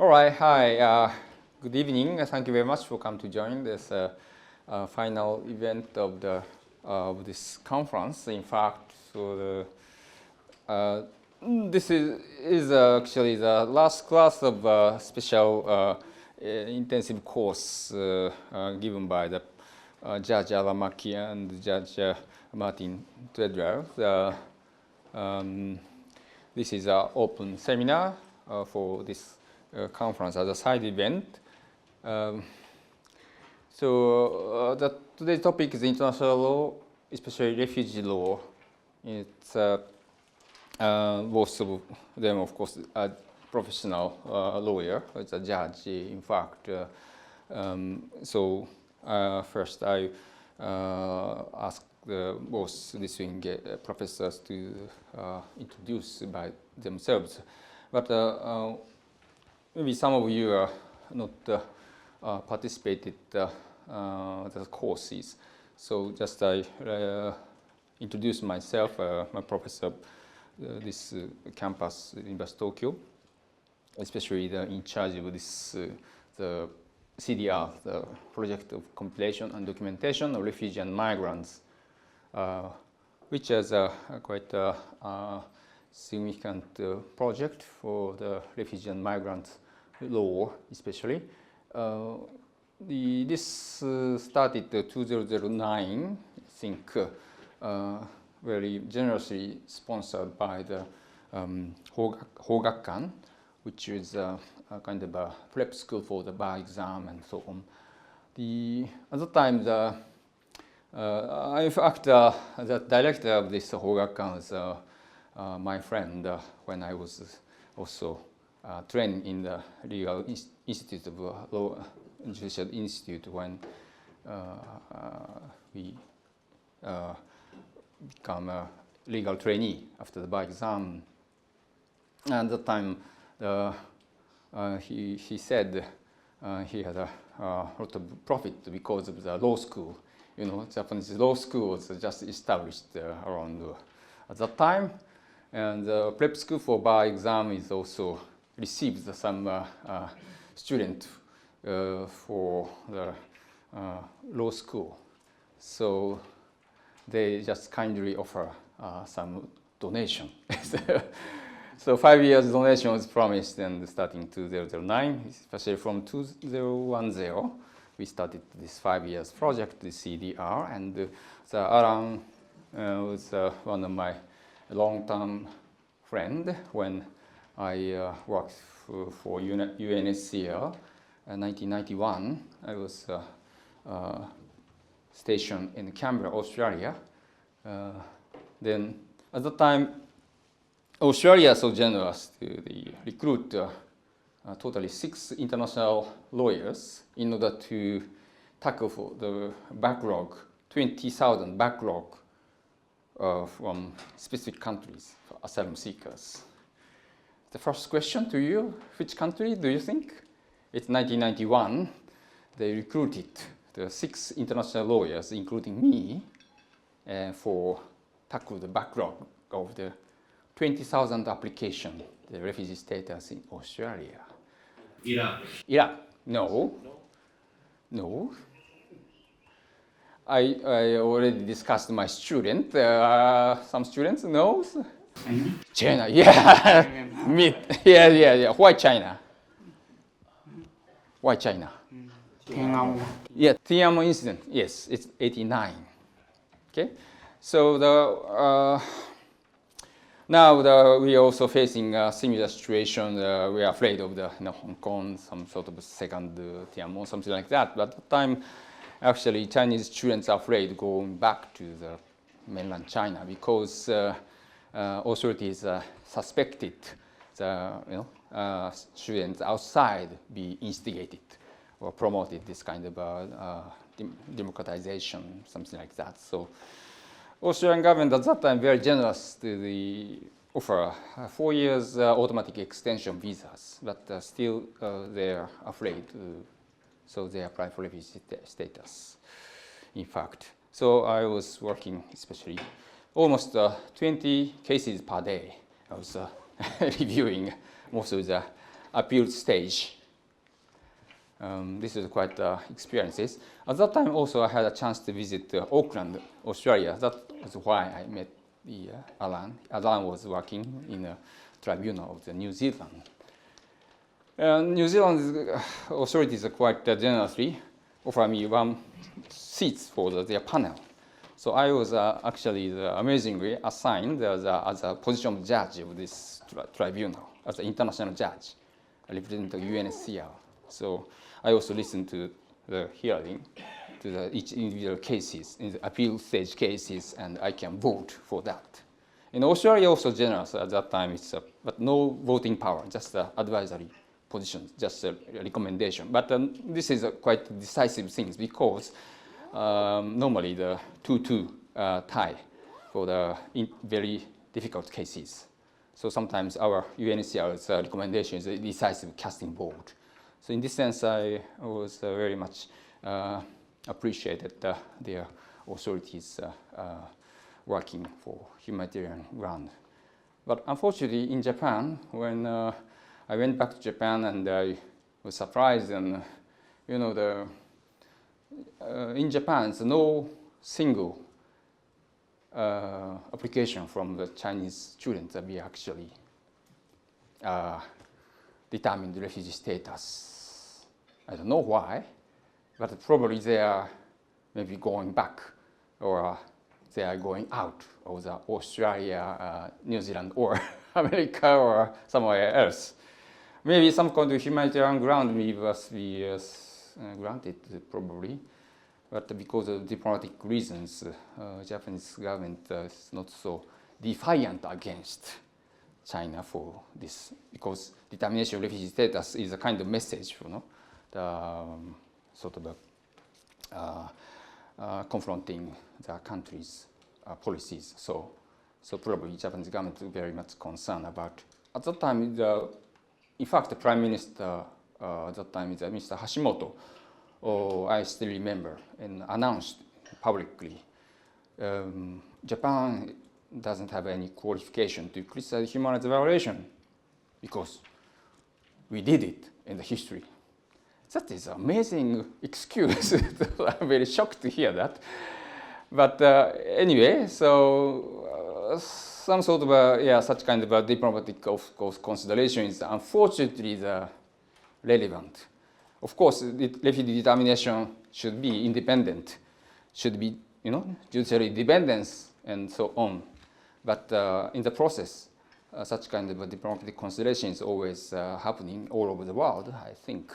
All right, hi. Good evening. Thank you very much for coming to join this final event of this conference. In fact, so this is actually the last class of special intensive course given by the Judge Allan Mackey and Judge Martin Treadwell. This is an open seminar for this conference as a side event. Today's topic is international law, especially refugee law. It's both of them, of course, are professional lawyer. It's a judge, in fact. First, I asked both distinguished professors to introduce by themselves. But maybe some of you are not participated the courses. So just I introduce myself. I'm a professor this campus in Tokyo, especially in charge of this the CDR, the project of compilation and documentation of refugees and migrants, which is quite a significant project for the refugee and migrant law, especially. This started 2009, I think, very generously sponsored by the Hogakkan, which is a kind of a prep school for the bar exam and so on. At the time, in fact, the director of this Hogakkan is my friend when I was also trained in the legal institute of law judicial institute when we become a legal trainee after the bar exam. And at the time, he said he had a lot of profit because of the law school. You know, Japanese law school was just established around at that time. And the prep school for bar exam is also received some student for the law school. So they just kindly offer some donation. So 5 years donation was promised, and starting 2009, especially from 2010, we started this 5 years project, the CDR, and Allan was one of my long-term friend when I worked for UNSCR in 1991. I was stationed in Canberra, Australia. Then at the time, Australia was so generous to recruit totally 6 international lawyers in order to tackle for the backlog, 20,000 backlog from specific countries for asylum seekers. The first question to you, which country do you think? It's 1991. They recruited the 6 international lawyers, including me, for tackle the backlog of the 20,000 application, the refugee status in Australia. Iraq? No. I already discussed my student. Some students knows. China, yeah. Yeah. Why China? Why China? Yeah, Tiananmen incident. Yes, it's 89. Okay, so now we are also facing a similar situation. We are afraid of the Hong Kong, some sort of second Tiananmen, something like that. But at the time, actually, Chinese students are afraid going back to the mainland China because authorities suspected the students outside be instigated or promoted this kind of democratization, something like that. So Australian government at that time very generous to the offer 4 years automatic extension visas, but still they're afraid, so they apply for refugee status, in fact. So I was working especially almost 20 cases per day. I was reviewing most of the appeal stage. This is quite experiences. At that time also I had a chance to visit Auckland, Australia. That was why I met Allan. Allan was working in a tribunal of New Zealand. New Zealand authorities quite generously offered me 1 seat for their panel. So I was actually amazingly assigned as a position judge of this tribunal, as an international judge, representing UNHCR. So I also listened to the hearing, to each individual cases, in the appeal stage cases, and I can vote for that. In Australia, also generous at that time, but no voting power, just advisory position, just a recommendation. But this is quite decisive things because normally the 2-2 tie for the very difficult cases. So sometimes our UNHCR's recommendation is a decisive casting vote. So in this sense, I was very much appreciated their authorities working for humanitarian ground. But unfortunately, in Japan, when I went back to Japan and I was surprised, and in Japan, there's no single application from the Chinese students that we actually determined refugee status. I don't know why, but probably they are maybe going back, or they are going out of the Australia, New Zealand, or America, or somewhere else. Maybe some kind of humanitarian ground must be granted, probably, but because of diplomatic reasons, Japanese government is not so defiant against China for this, because determination of refugee status is a kind of message, the sort of confronting the country's policies. So probably Japanese government is very much concerned about. At that time, in fact, the Prime Minister at that time is Mr. Hashimoto. I still remember, and announced publicly, Japan doesn't have any qualification to criticize human rights violation because we did it in the history. That is an amazing excuse. I'm very shocked to hear that. But anyway, so some sort of such kind of diplomatic, of course, consideration is unfortunately relevant. Of course, refugee determination should be independent, should be judicial independence and so on. But in the process, such kind of diplomatic consideration is always happening all over the world, I think.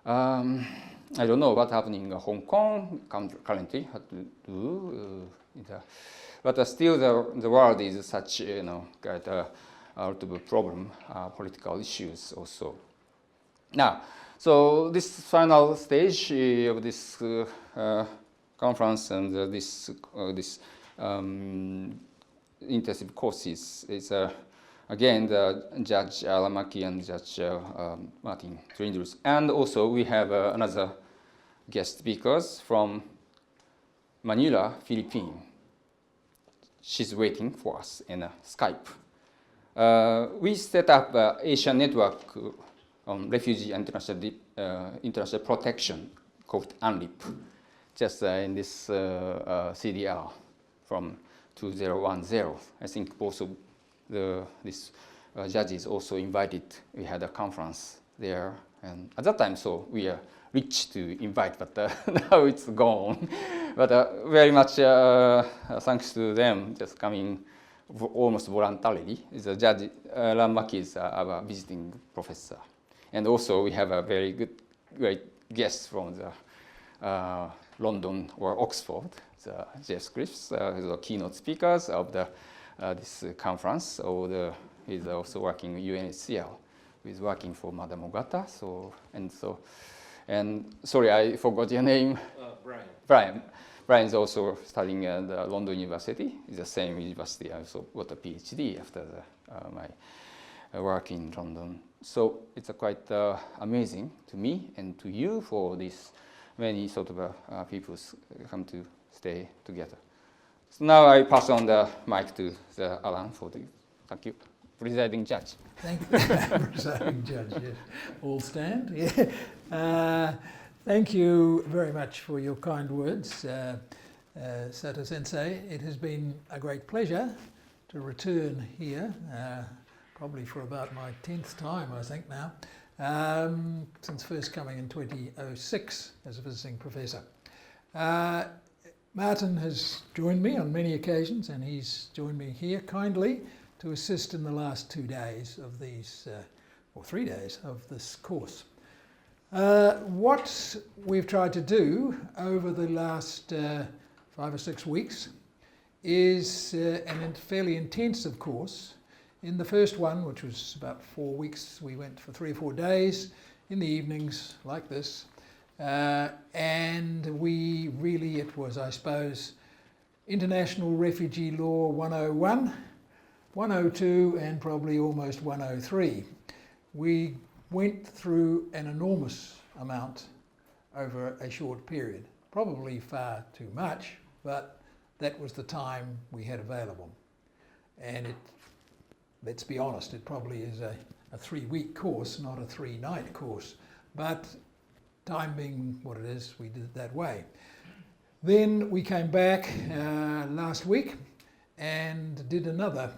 I don't know what's happening in Hong Kong currently, what to do, but still the world is such, got a lot of problem, political issues also. Now, so this final stage of this conference and this intensive courses is again the Judge Allan Mackey and Judge Martin Treadwell, and also we have another guest speakers from Manila, Philippines. She's waiting for us in Skype. We set up an Asian network on refugee international protection called UNRIP, just in this CDR from 2010. I think both of these judges also invited. We had a conference there, and at that time, so we are rich to invite, but now it's gone. But very much thanks to them, just coming almost voluntarily. The Judge Allan Mackey is our visiting professor. And also we have a very great guest from the London or Oxford, the Jeff Griffiths, the keynote speakers of this conference. He's also working in UNHCR. He's working for Madam Ogata. And sorry, I forgot your name. Brian. Brian is also studying at the London University. It's the same university. I also got a PhD after my work in London. So it's quite amazing to me and to you for this many sort of people come to stay together. So now I pass on the mic to Allan for thank you. presiding judge. Thank you, presiding judge. Yes, all stand. Yeah. Thank you very much for your kind words, Sato Sensei. It has been a great pleasure to return here, probably for about my 10th time, I think now, since first coming in 2006 as a visiting professor. Martin has joined me on many occasions, and he's joined me here kindly to assist in the last 2 days of these, or 3 days of this course. What we've tried to do over the last 5 or 6 weeks is a fairly intensive course. In the first one, which was about 4 weeks, we went for 3 or 4 days in the evenings like this. And we really, it was, I suppose, International Refugee Law 101, 102, and probably almost 103. We went through an enormous amount over a short period, probably far too much, but that was the time we had available. And it, let's be honest, it probably is a 3-week course, not a 3-night course. But time being what it is, we did it that way. Then we came back last week and did another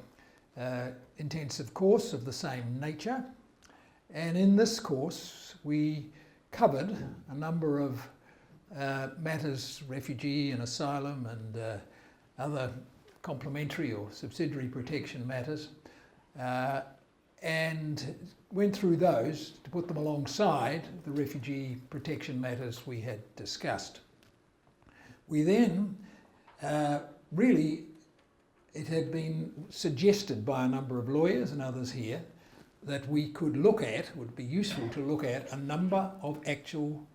intensive course of the same nature. And in this course, we covered a number of matters, refugee and asylum and other complementary or subsidiary protection matters, and went through those to put them alongside the refugee protection matters we had discussed. We then, really, it had been suggested by a number of lawyers and others here that we could look at, would be useful to look at, a number of actual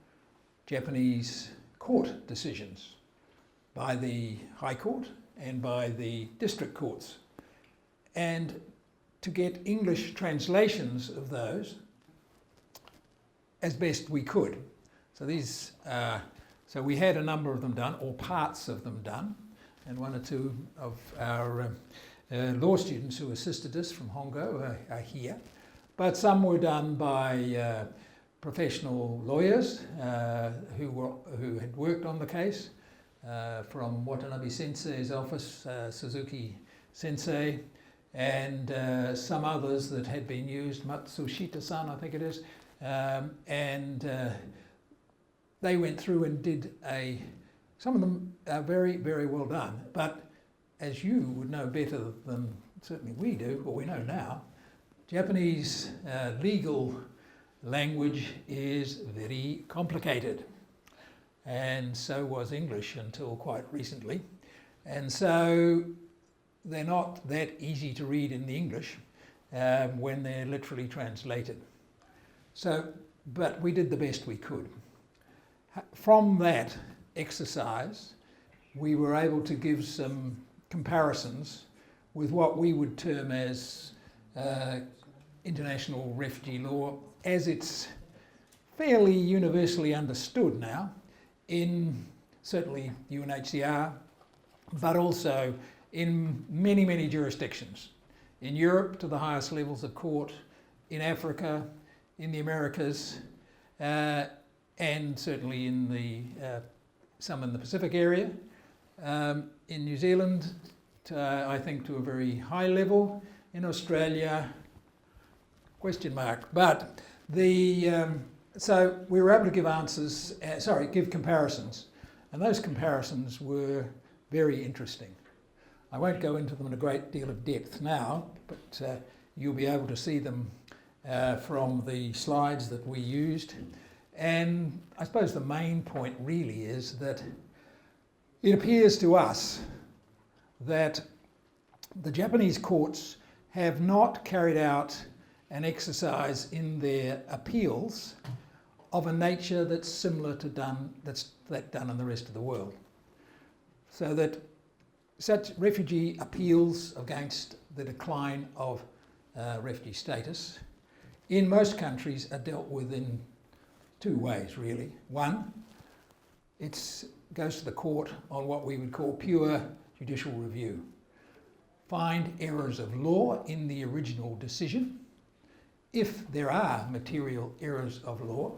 Japanese court decisions by the High Court and by the district courts, and to get English translations of those as best we could. So these, so we had a number of them done, or parts of them done, and 1 or 2 of our law students who assisted us from Hongo are here. But some were done by professional lawyers who had worked on the case, from Watanabe Sensei's office, Suzuki Sensei, and some others that had been used, Matsushita-san, I think it is, and they went through and did some of them are very, very well done. But as you would know better than certainly we do, or we know now, Japanese legal language is very complicated, and so was English until quite recently. And so they're not that easy to read in the English when they're literally translated. So, but we did the best we could. From that exercise, we were able to give some comparisons with what we would term as international refugee law, as it's fairly universally understood now in certainly UNHCR, but also in many, many jurisdictions. In Europe, to the highest levels of court, in Africa, in the Americas, and certainly in the some in the Pacific area. In New Zealand, I think to a very high level. In Australia, question mark. But so we were able to give answers, give comparisons. And those comparisons were very interesting. I won't go into them in a great deal of depth now, but you'll be able to see them from the slides that we used. And I suppose the main point really is that it appears to us that the Japanese courts have not carried out an exercise in their appeals of a nature that's similar to that done in the rest of the world. So that such refugee appeals against the decline of refugee status in most countries are dealt with in 2 ways, really. One, it goes to the court on what we would call pure judicial review. find errors of law in the original decision. If there are material errors of law,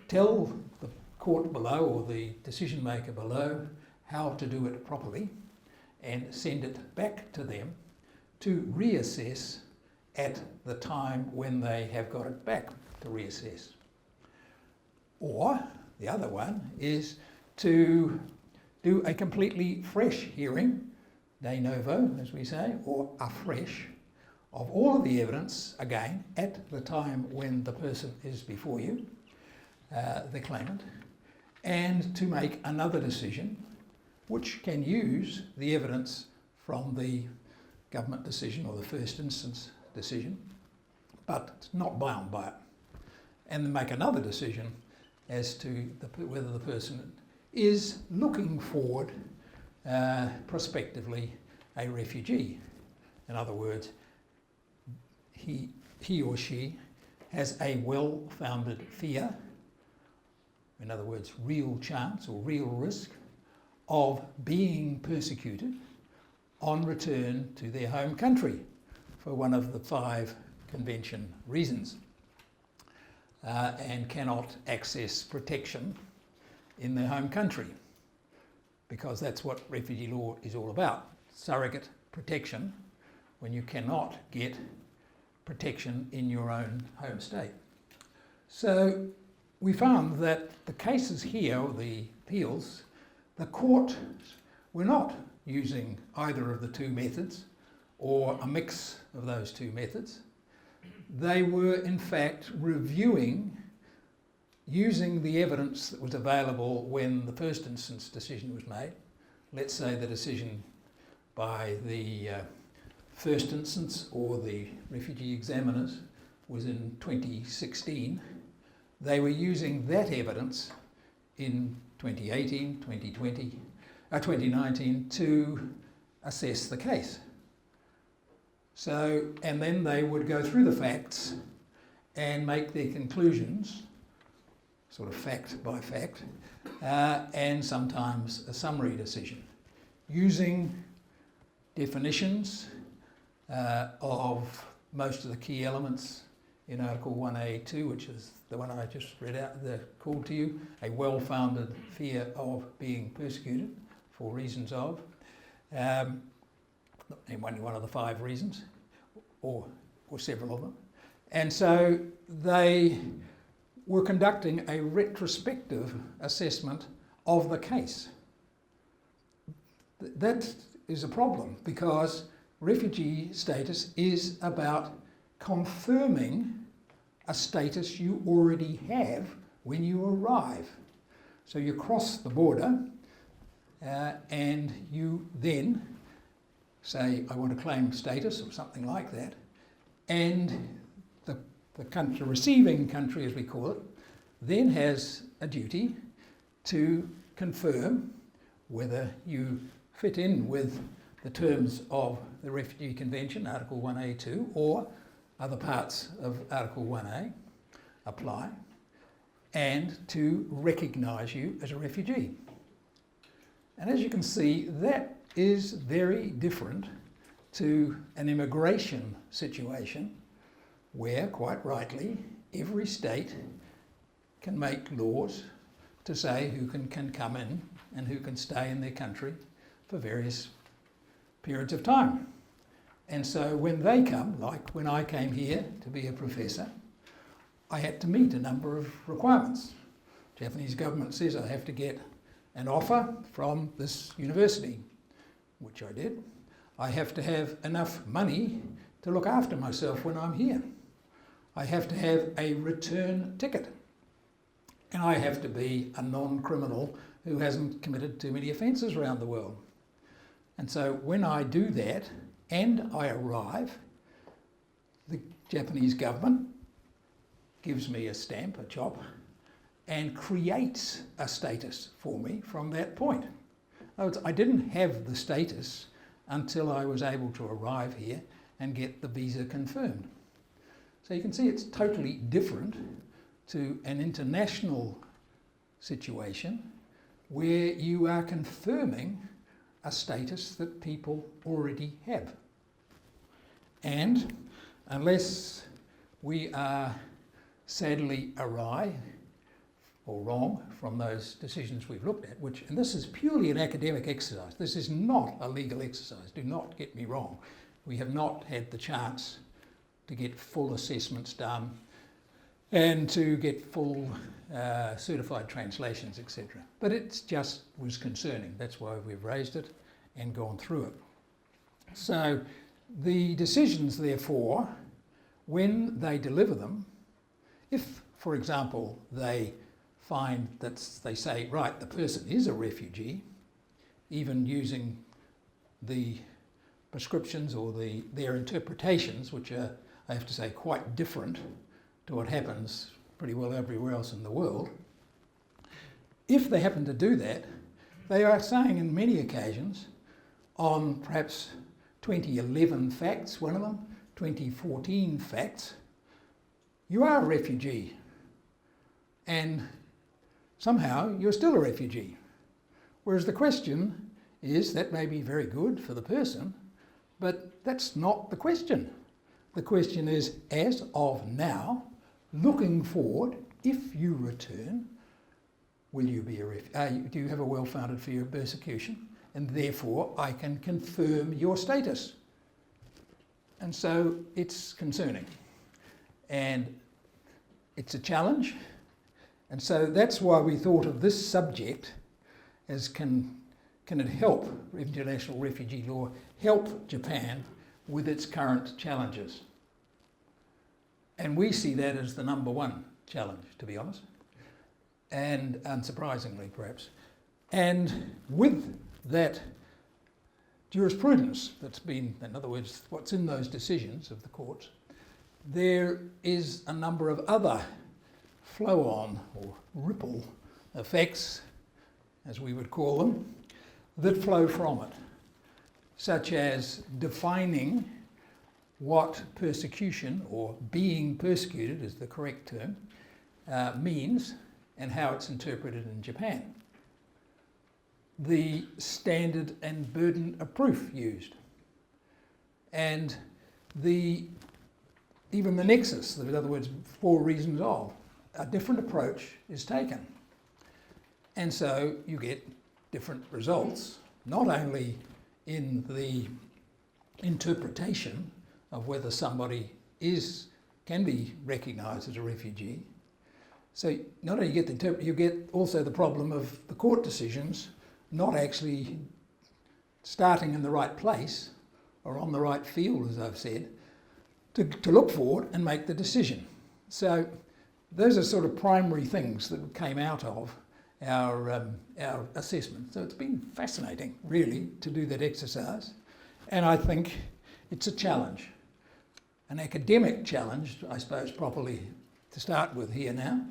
tell the court below or the decision maker below how to do it properly and send it back to them to reassess at the time when they have got it back to reassess. Or the other one is to do a completely fresh hearing, de novo as we say, or afresh, of all of the evidence again at the time when the person is before you, the claimant, and to make another decision which can use the evidence from the government decision or the first instance decision, but it's not bound by it. And then make another decision as to whether the person is looking forward prospectively a refugee. In other words, he or she has a well-founded fear, in other words, real chance or real risk of being persecuted on return to their home country for one of the 5 convention reasons, and cannot access protection in their home country, because that's what refugee law is all about, surrogate protection when you cannot get protection in your own home state. So we found that the cases here, the appeals, the court were not using either of the 2 methods or a mix of those 2 methods. They were in fact reviewing, using the evidence that was available when the first instance decision was made. Let's say the decision by the first instance or the refugee examiners was in 2016. They were using that evidence in 2018, 2019 to assess the case. So, and then they would go through the facts and make their conclusions, sort of fact by fact, and sometimes a summary decision, using definitions of most of the key elements in Article 1A2, which is the one I just read out, called to you, a well-founded fear of being persecuted for reasons of, and only one of the 5 reasons, or several of them. And so they were conducting a retrospective assessment of the case. That is a problem, because refugee status is about confirming a status you already have when you arrive. So you cross the border and you then say, I want to claim status or something like that, and the country, receiving country as we call it, then has a duty to confirm whether you fit in with the terms of the Refugee Convention, Article 1A2, or other parts of Article 1A apply, and to recognise you as a refugee. And as you can see, that is very different to an immigration situation where, quite rightly, every state can make laws to say who can come in and who can stay in their country for various periods of time. And so when they come, like when I came here to be a professor, I had to meet a number of requirements. The Japanese government says I have to get an offer from this university, which I did. I have to have enough money to look after myself when I'm here. I have to have a return ticket. And I have to be a non-criminal who hasn't committed too many offences around the world. And so when I do that and I arrive, the Japanese government gives me a stamp, a chop, and creates a status for me from that point. In other words, I didn't have the status until I was able to arrive here and get the visa confirmed. So you can see it's totally different to an international situation where you are confirming a status that people already have. And unless we are sadly awry or wrong from those decisions we've looked at, and this is purely an academic exercise. This is not a legal exercise, do not get me wrong. We have not had the chance to get full assessments done and to get full certified translations, etc. But it just was concerning. That's why we've raised it and gone through it. So the decisions, therefore, when they deliver them, if, for example, they find that they say, right, the person is a refugee, even using the prescriptions or their interpretations, which are, I have to say, quite different to what happens pretty well everywhere else in the world. If they happen to do that, they are saying in many occasions, on perhaps 2011 facts, one of them, 2014 facts, you are a refugee, and somehow you're still a refugee. Whereas the question is, that may be very good for the person, but that's not the question. The question is, as of now, looking forward, if you return, will you be a refugee? Do you have a well-founded fear of persecution? And therefore, I can confirm your status. And so it's concerning. And it's a challenge. And so that's why we thought of this subject as can it help international refugee law, help Japan with its current challenges. And we see that as the number one challenge, to be honest, and unsurprisingly perhaps. And with that jurisprudence that's been, in other words, what's in those decisions of the courts, there is a number of other flow-on or ripple effects, as we would call them, that flow from it, such as defining what persecution, or being persecuted is the correct term, means and how it's interpreted in Japan. The standard and burden of proof used, and even the nexus, in other words, for reasons of, a different approach is taken. And so you get different results, not only in the interpretation of whether somebody can be recognised as a refugee. So not only you get also the problem of the court decisions not actually starting in the right place or on the right field, as I've said, to look forward and make the decision. So those are sort of primary things that came out of our assessment. So it's been fascinating, really, to do that exercise. And I think it's a challenge, an academic challenge, I suppose, properly to start with here now.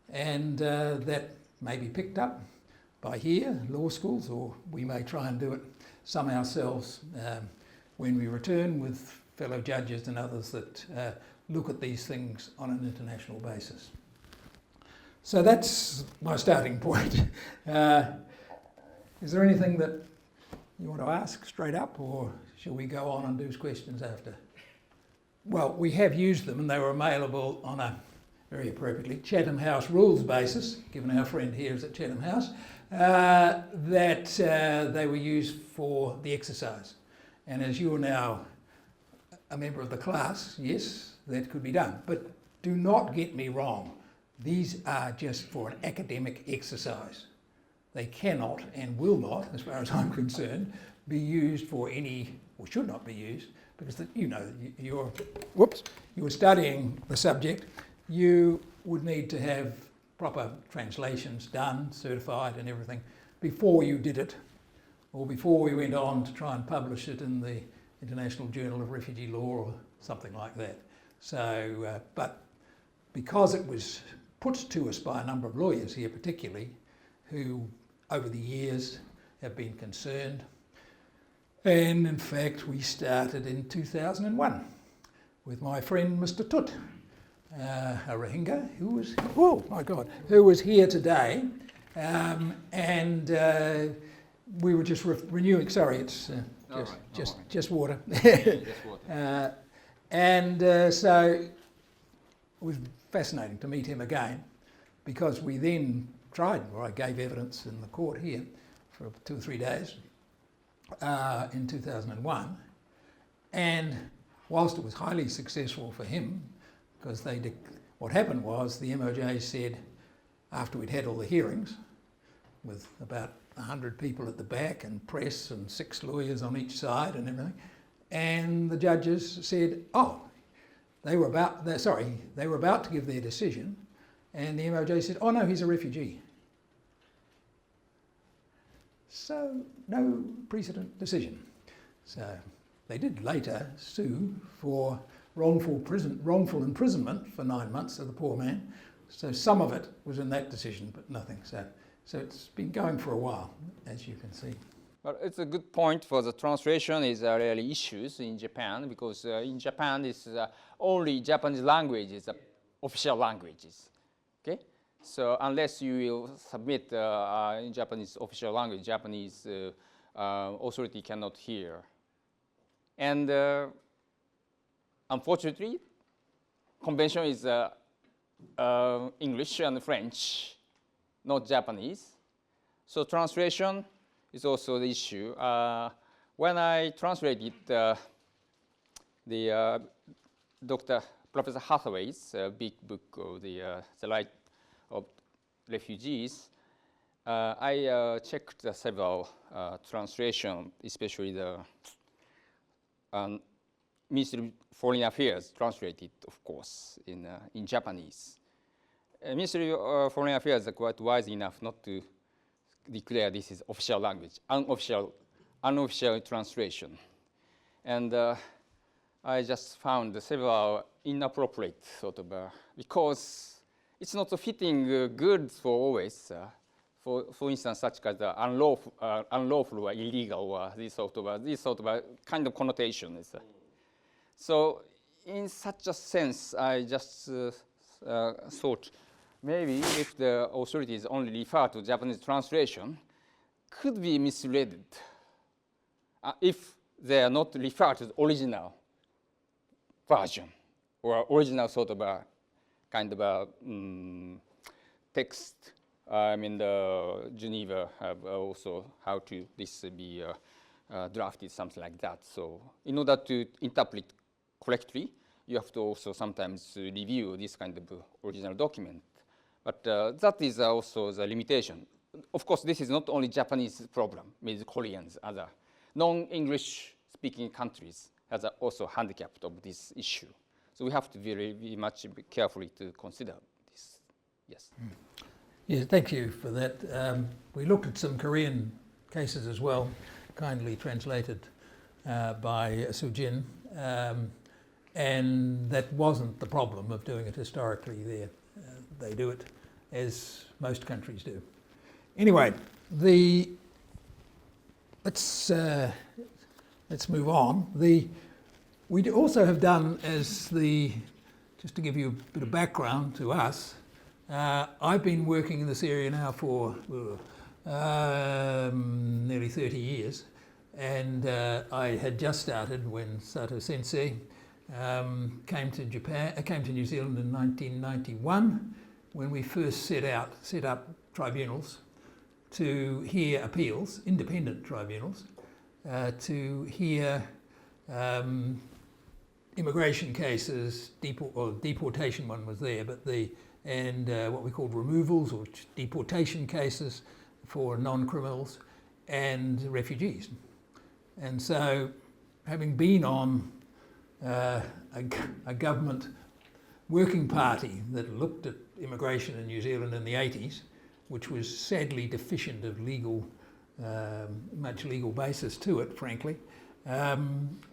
And that may be picked up by here, law schools, or we may try and do it some ourselves when we return with fellow judges and others that look at these things on an international basis. So that's my starting point. Is there anything that you want to ask straight up, or shall we go on and do questions after? Well, we have used them and they were available on a, very appropriately, Chatham House rules basis, given our friend here is at Chatham House, that they were used for the exercise. And as you are now a member of the class, yes, that could be done. But do not get me wrong. These are just for an academic exercise. They cannot and will not, as far as I'm concerned, be used for any, or should not be used, because you're studying the subject, you would need to have proper translations done, certified and everything, before you did it, or before we went on to try and publish it in the International Journal of Refugee Law or something like that. So, but because it was put to us by a number of lawyers here particularly, who over the years have been concerned, and in fact we started in 2001 with my friend Mr. Tut, a Rohingya who was here today, and we were just renewing. Sorry, it's just water. Just water. So it was fascinating to meet him again, because we then tried, or I gave evidence in the court here for 2 or 3 days in 2001, and whilst it was highly successful for him, because what happened was the MOJ said, after we'd had all the hearings with about 100 people at the back and press and 6 lawyers on each side and everything, and the judges said, they were about to give their decision, and the MOJ said, oh no, he's a refugee. So no precedent decision. So they did later sue for wrongful imprisonment for 9 months of the poor man. So some of it was in that decision, but nothing. So it's been going for a while, as you can see. But it's a good point for the translation is really issues in Japan, because in Japan it's only Japanese language is official languages. Okay, so unless you will submit in Japanese official language, Japanese authority cannot hear. And unfortunately, convention is English and French, not Japanese. So translation is also the issue. When I translated the Professor Hathaway's big book of the Right of Refugees, I checked several translations, especially the Ministry of Foreign Affairs translated, of course, in Japanese. Ministry of Foreign Affairs are quite wise enough not to declare this is official language, unofficial translation. And I just found several inappropriate sort of, because it's not fitting good for always. For instance, such as unlawful or illegal or this sort of kind of connotation is. So in such a sense, I just thought maybe if the authorities only refer to Japanese translation, could be misread if they are not referred to the original version or original sort of a kind of a text. I mean, the Geneva have also how to this be drafted, something like that. So in order to interpret correctly, you have to also sometimes review this kind of original document. But that is also the limitation. Of course, this is not only Japanese problem with Koreans, other non-English speaking countries has also handicapped of this issue. So we have to very much carefully to consider this. Yes. Yeah, thank you for that. We looked at some Korean cases as well, kindly translated by Sujin, and that wasn't the problem of doing it historically there. They do it as most countries do. Anyway, let's move on. We also have done just to give you a bit of background to us, I've been working in this area now for nearly 30 years, and I had just started when Sato Sensei came to New Zealand in 1991, when we first set up tribunals to hear appeals, independent tribunals, to hear immigration cases, deportation one was there, but what we called removals or deportation cases for non-criminals and refugees. And so, having been on a government working party that looked at immigration in New Zealand in the 80s, which was sadly deficient of much legal basis to it, frankly,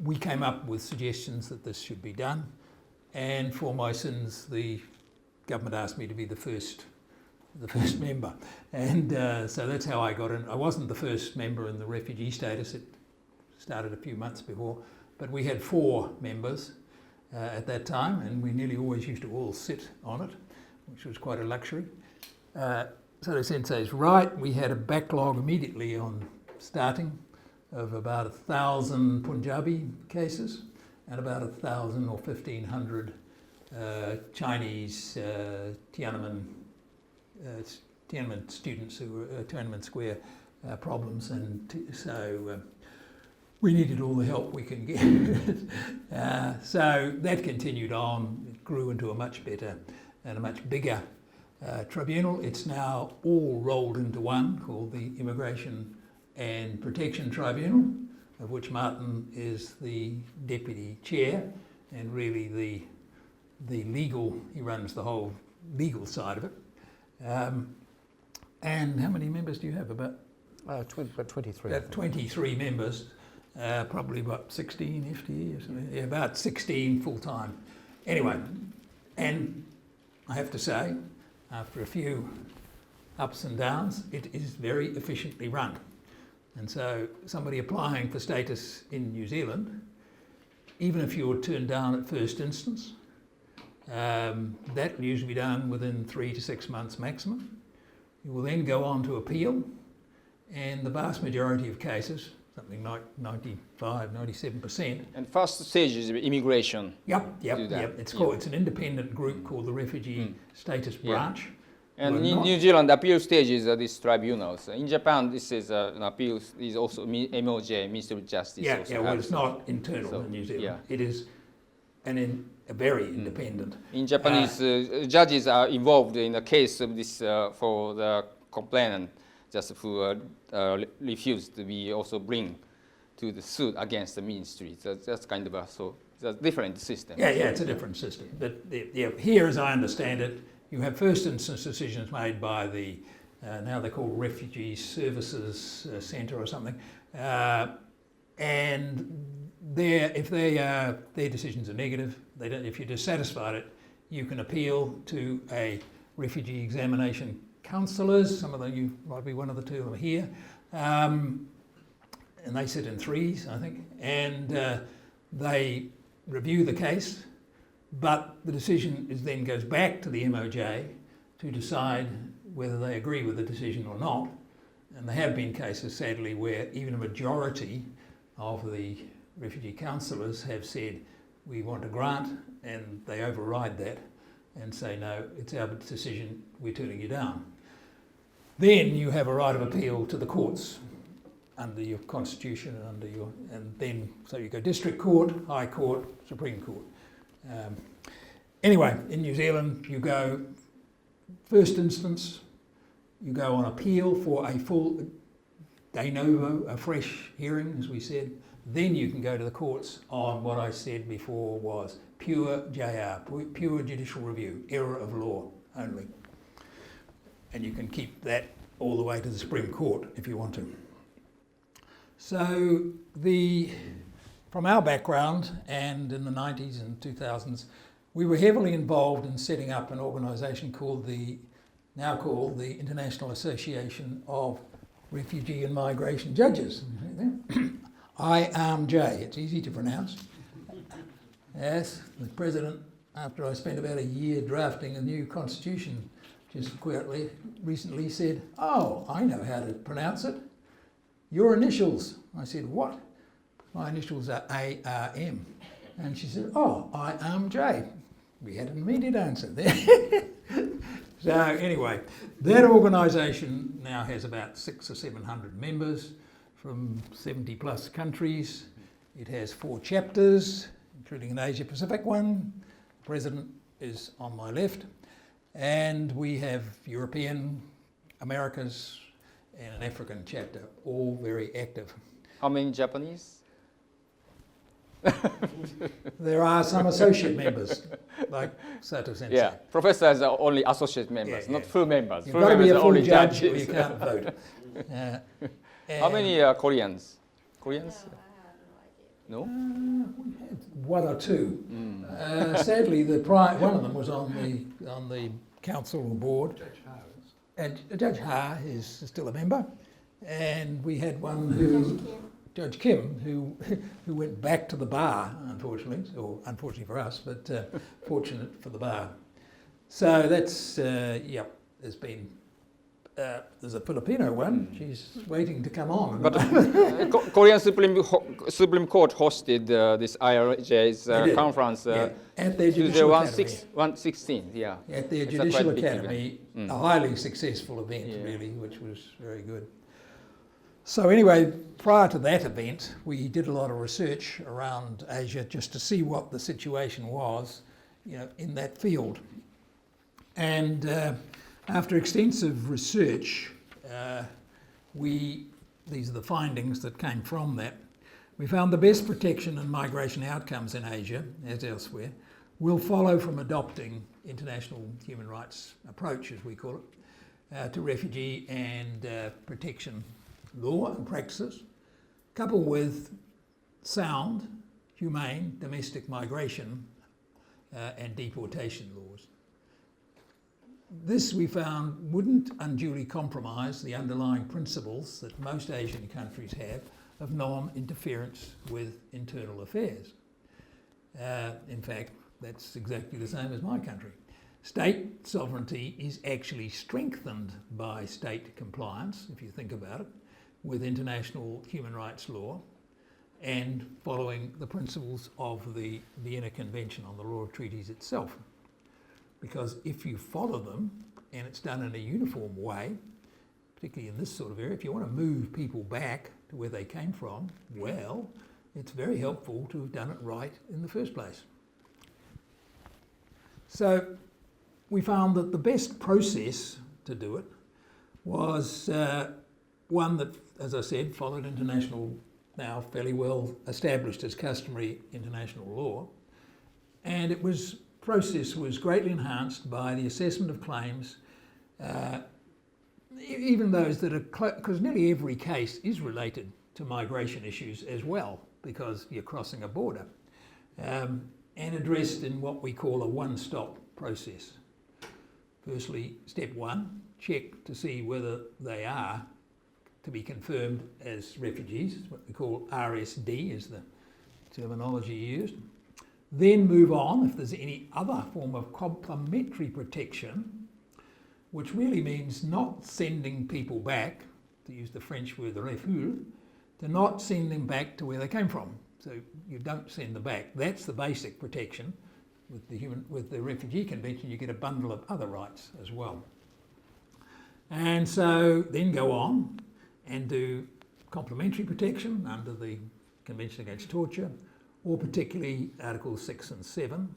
we came up with suggestions that this should be done. And for my sins, the government asked me to be the first member. And so that's how I got in. I wasn't the first member in the refugee status. It started a few months before. But we had 4 members at that time, and we nearly always used to all sit on it, which was quite a luxury. Sato Sensei's right, we had a backlog immediately on starting of about 1,000 Punjabi cases and about 1,000 or 1,500 Chinese Tiananmen students who were Tiananmen Square problems, and so we needed all the help we can get. So that continued on. It grew into a much better and a much bigger tribunal. It's now all rolled into one called the Immigration and Protection Tribunal, of which Martin is the deputy chair and really the legal, he runs the whole legal side of it. And how many members do you have? About 23. About 23 members, probably about 16 FTE or something. Yeah, about 16 full-time. Anyway, and I have to say, after a few ups and downs, it is very efficiently run. And so somebody applying for status in New Zealand, even if you're turned down at first instance, that will usually be done within 3 to 6 months maximum. You will then go on to appeal, and the vast majority of cases, something like 95, 97%. And first stage is immigration. Yep. It's an independent group called the Refugee Status Branch. And in New Zealand, appeal stage is these tribunals. In Japan, this is an appeal is also MOJ, Ministry of Justice. Well, it's not internal in New Zealand. Yeah. It is a very independent. In Japanese, judges are involved in the case of this for the complainant, just who refused to be also bring to the suit against the ministry. So that's kind of it's a different system. Yeah, it's a different system. But here, as I understand it, you have first instance decisions made by the, now they're called Refugee Services Centre or something, and if their decisions are negative, if you're dissatisfied, you can appeal to a refugee examination counsellors. Some of them, you might be one of the two of them here, and they sit in threes, I think, and they review the case. But the decision then goes back to the MOJ to decide whether they agree with the decision or not. And there have been cases, sadly, where even a majority of the refugee counsellors have said, we want a grant, and they override that and say, no, it's our decision, we're turning you down. Then you have a right of appeal to the courts under your constitution so you go district court, high court, Supreme Court. Anyway, in New Zealand, you go first instance, you go on appeal for a full de novo, a fresh hearing, as we said. Then you can go to the courts on what I said before was pure JR, pure judicial review, error of law only. And you can keep that all the way to the Supreme Court if you want to. So from our background, and in the 90s and 2000s, we were heavily involved in setting up an organisation now called the International Association of Refugee and Migration Judges. IARMJ, it's easy to pronounce. Yes, the president, after I spent about a year drafting a new constitution, just quietly recently said, oh, I know how to pronounce it. Your initials. I said, what? My initials are ARM. And she said, oh, IARMJ. We had an immediate answer there. So anyway, that organisation now has about 600 or 700 members from 70 plus countries. It has 4 chapters, including an Asia Pacific one. The president is on my left. And we have European, Americas, and an African chapter, all very active. How many Japanese? There are some associate members, like Sato Sensei. Yeah, professors are only associate members, not full members. You've full got to be members a full only judge or judges. you can't vote. How many Koreans? Koreans? No? We had 1 or 2. Sadly, one of them was on the council board. Judge Ha. And Judge Ha is still a member. And we had one who... Judge Kim, who went back to the bar, unfortunately, or unfortunately for us, but fortunate for the bar. So that's, there's been there's a Filipino one. She's waiting to come on. But Korean Supreme Court hosted this IRJ's conference at their Tuesday Judicial Academy. 1/16, yeah. At their It's a Judicial quite big Academy, event. a highly successful event, really, which was very good. So anyway, prior to that event, we did a lot of research around Asia just to see what the situation was, in that field. And after extensive research, these are the findings that came from that. We found the best protection and migration outcomes in Asia, as elsewhere, will follow from adopting international human rights approach, as we call it, to refugee and protection law and practices, coupled with sound, humane domestic migration and deportation laws. This, we found, wouldn't unduly compromise the underlying principles that most Asian countries have of non-interference with internal affairs. In fact, that's exactly the same as my country. State sovereignty is actually strengthened by state compliance, if you think about it, with international human rights law and following the principles of the Vienna Convention on the Law of Treaties itself. Because if you follow them, and it's done in a uniform way, particularly in this sort of area, if you want to move people back to where they came from, well, it's very helpful to have done it right in the first place. So we found that the best process to do it was one that, as I said, followed international, now fairly well established as customary international law, and process was greatly enhanced by the assessment of claims, even those that are, because nearly every case is related to migration issues as well, because you're crossing a border, and addressed in what we call a one-stop process. Firstly, step one, check to see whether they are to be confirmed as refugees, what we call RSD is the terminology used. Then move on if there's any other form of complementary protection, which really means not sending people back, to use the French word refuge, to not send them back to where they came from. So you don't send them back. That's the basic protection. With the Refugee Convention, you get a bundle of other rights as well. And so then go on and do complementary protection under the Convention Against Torture, or particularly Articles 6 and 7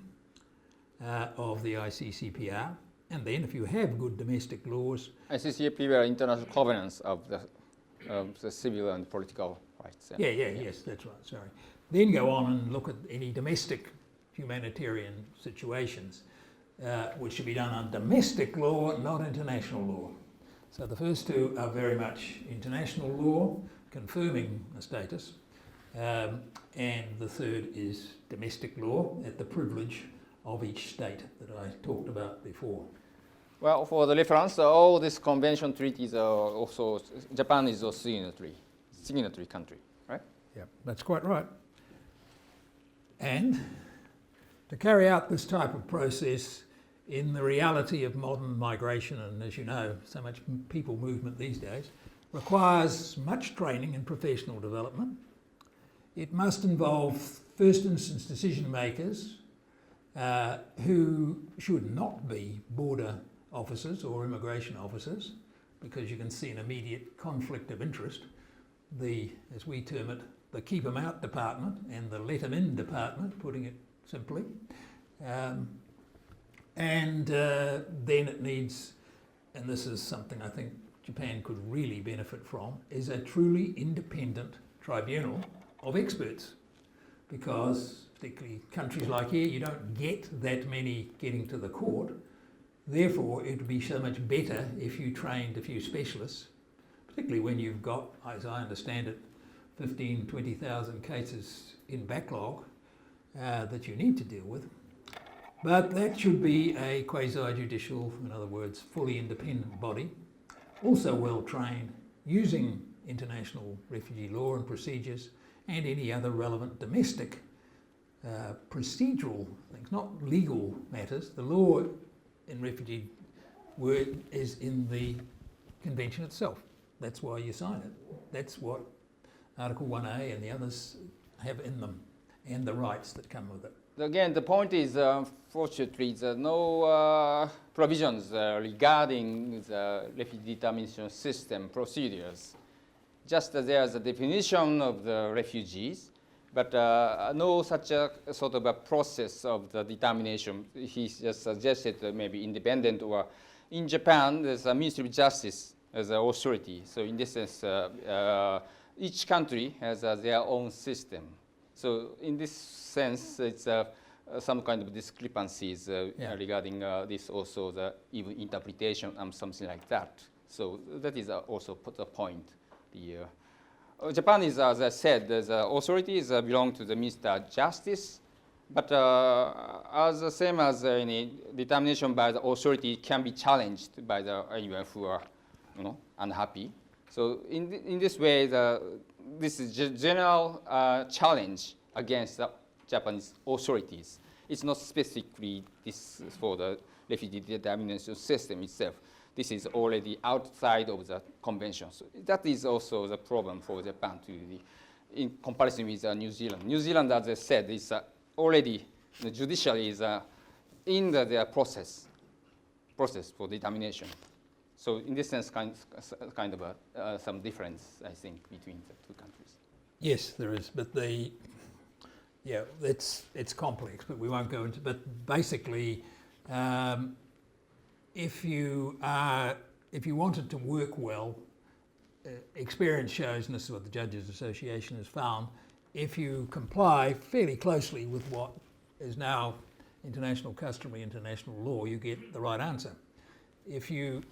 of the ICCPR. And then if you have good domestic laws... ICCPR are international covenants of the civil and political rights. Yes, that's right, sorry. Then go on and look at any domestic humanitarian situations, which should be done on domestic law, not international law. So the first two are very much international law, confirming a status, and the third is domestic law at the privilege of each state that I talked about before. Well, for the reference, all these convention treaties are also, Japan is a signatory country, right? Yeah, that's quite right. And to carry out this type of process in the reality of modern migration, and as you know, so much people movement these days, requires much training and professional development. It must involve first instance decision makers who should not be border officers or immigration officers, because you can see an immediate conflict of interest. As we term it, the keep 'em out department and the let 'em in department, putting it simply. Then it needs, and this is something I think Japan could really benefit from, is a truly independent tribunal of experts, because particularly countries like here, you don't get that many getting to the court. Therefore, it would be so much better if you trained a few specialists, particularly when you've got, as I understand it, 15, 20,000 cases in backlog that you need to deal with. But that should be a quasi-judicial, in other words, fully independent body, also well trained, using international refugee law and procedures and any other relevant domestic procedural things, not legal matters. The law in refugee word is in the convention itself. That's why you sign it. That's what Article 1A and the others have in them, and the rights that come with it. Again, the point is, fortunately, there are no provisions regarding the refugee determination system procedures. Just there's a definition of the refugees, but no such a sort of a process of the determination. He just suggested maybe independent, or in Japan, there's a Ministry of Justice as an authority. So in this sense, each country has their own system. So in this sense, it's some kind of discrepancies regarding this also, the even interpretation and something like that. So that is also the point. Japan is, as I said, the authorities belong to the Minister of Justice, but as the same as any determination by the authority can be challenged by anyone who are, unhappy. So in this way, this is general challenge against the Japanese authorities. It's not specifically this for the refugee determination system itself. This is already outside of the convention. So that is also the problem for Japan in comparison with New Zealand. New Zealand, as I said, is already, the judiciary is in their process for determination. So in this sense, kind of some difference, I think, between the two countries. Yes, there is, but it's complex, but we won't go into. But basically, if you wanted to work well, experience shows, and this is what the Judges Association has found, if you comply fairly closely with what is now international customary, international law, you get the right answer. If you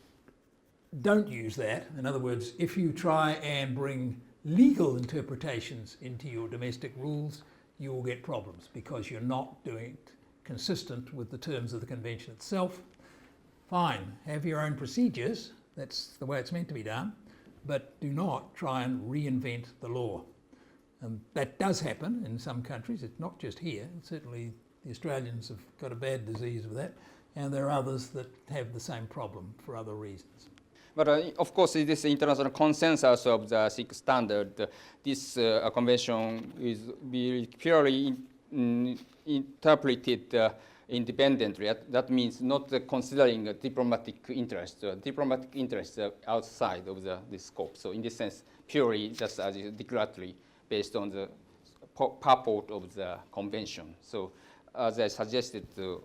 don't use that, in other words, if you try and bring legal interpretations into your domestic rules, you will get problems because you're not doing it consistent with the terms of the convention itself. Fine, have your own procedures, that's the way it's meant to be done, but do not try and reinvent the law. And that does happen in some countries, it's not just here, certainly the Australians have got a bad disease of that, and there are others that have the same problem for other reasons. But of course, this international consensus of the SIC standard, this convention is purely interpreted independently. That means not considering a diplomatic interest. Diplomatic interests outside of this scope. So in this sense, purely just as declaratory, based on the purport of the convention. So as I suggested at the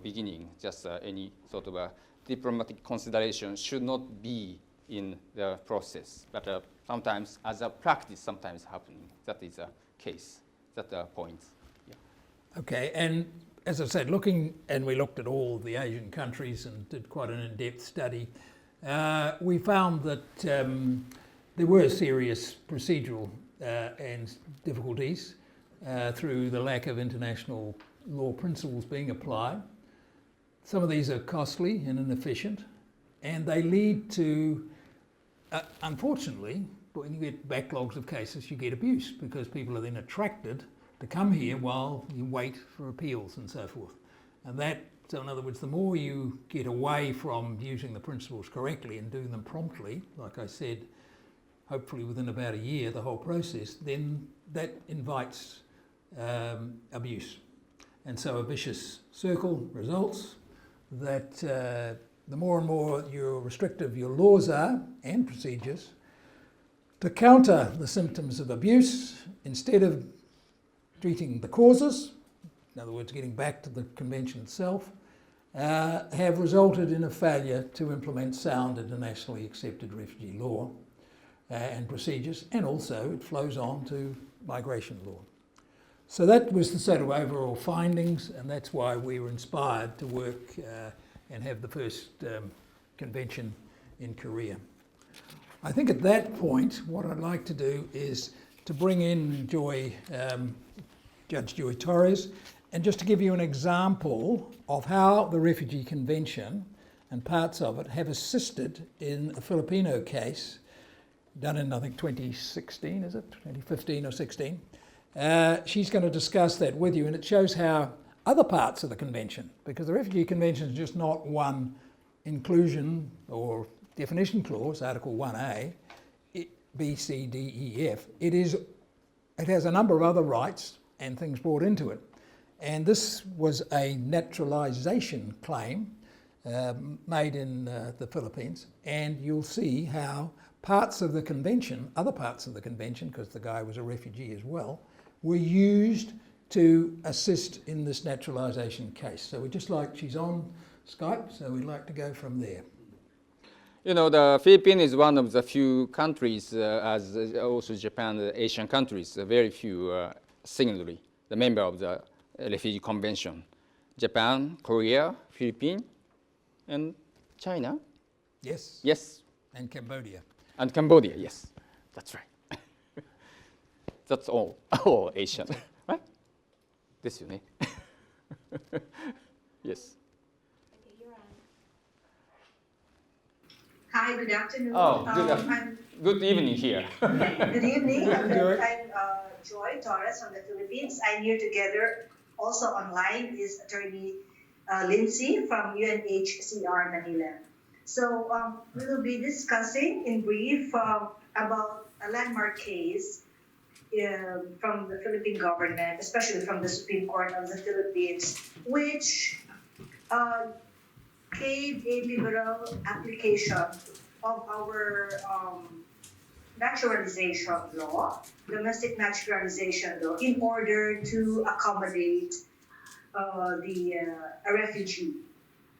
beginning, just any sort of a diplomatic consideration should not be in the process, but sometimes as a practice sometimes happening. That is a case, that's a point. Yeah. Okay, and as I said, we looked at all the Asian countries and did quite an in-depth study. We found that there were serious procedural and difficulties through the lack of international law principles being applied. Some of these are costly and inefficient, and they lead to, unfortunately, when you get backlogs of cases, you get abuse because people are then attracted to come here while you wait for appeals and so forth. And so in other words, the more you get away from using the principles correctly and doing them promptly, like I said, hopefully within about a year, the whole process, then that invites abuse. And so a vicious circle results that the more and more restrictive your laws are and procedures, to counter the symptoms of abuse, instead of treating the causes, in other words, getting back to the convention itself, have resulted in a failure to implement sound internationally accepted refugee law and procedures, and also it flows on to migration law. So that was the sort of overall findings, and that's why we were inspired to work and have the first convention in Korea. I think at that point, what I'd like to do is to bring in Judge Juan-Torres, and just to give you an example of how the Refugee Convention and parts of it have assisted in a Filipino case done in, I think, 2016, is it? 2015 or 16. She's going to discuss that with you, and it shows how other parts of the convention, because the Refugee Convention is just not one inclusion or definition clause, Article 1A, B, C, D, E, F, it has a number of other rights and things brought into it. And this was a naturalisation claim made in the Philippines, and you'll see how parts of the convention, other parts of the convention, because the guy was a refugee as well, were used to assist in this naturalisation case. So we just like, she's on Skype, so we'd like to go from there. You know, the Philippines is one of the few countries, as also Japan, the Asian countries, very few signatory, the member of the Refugee Convention. Japan, Korea, Philippines, and China. Yes. Yes. And Cambodia. And Cambodia, yes. That's right. That's all Asian, right? ですよね。Yes. Hi, good afternoon. Oh, good evening here. Good evening. I'm Juan-Torres from the Philippines. I'm here together. Also online is attorney Lindsay from UNHCR Manila. So we will be discussing in brief about a landmark case from the Philippine government, especially from the Supreme Court of the Philippines, which gave a liberal application of our naturalization law, domestic naturalization law, in order to accommodate a refugee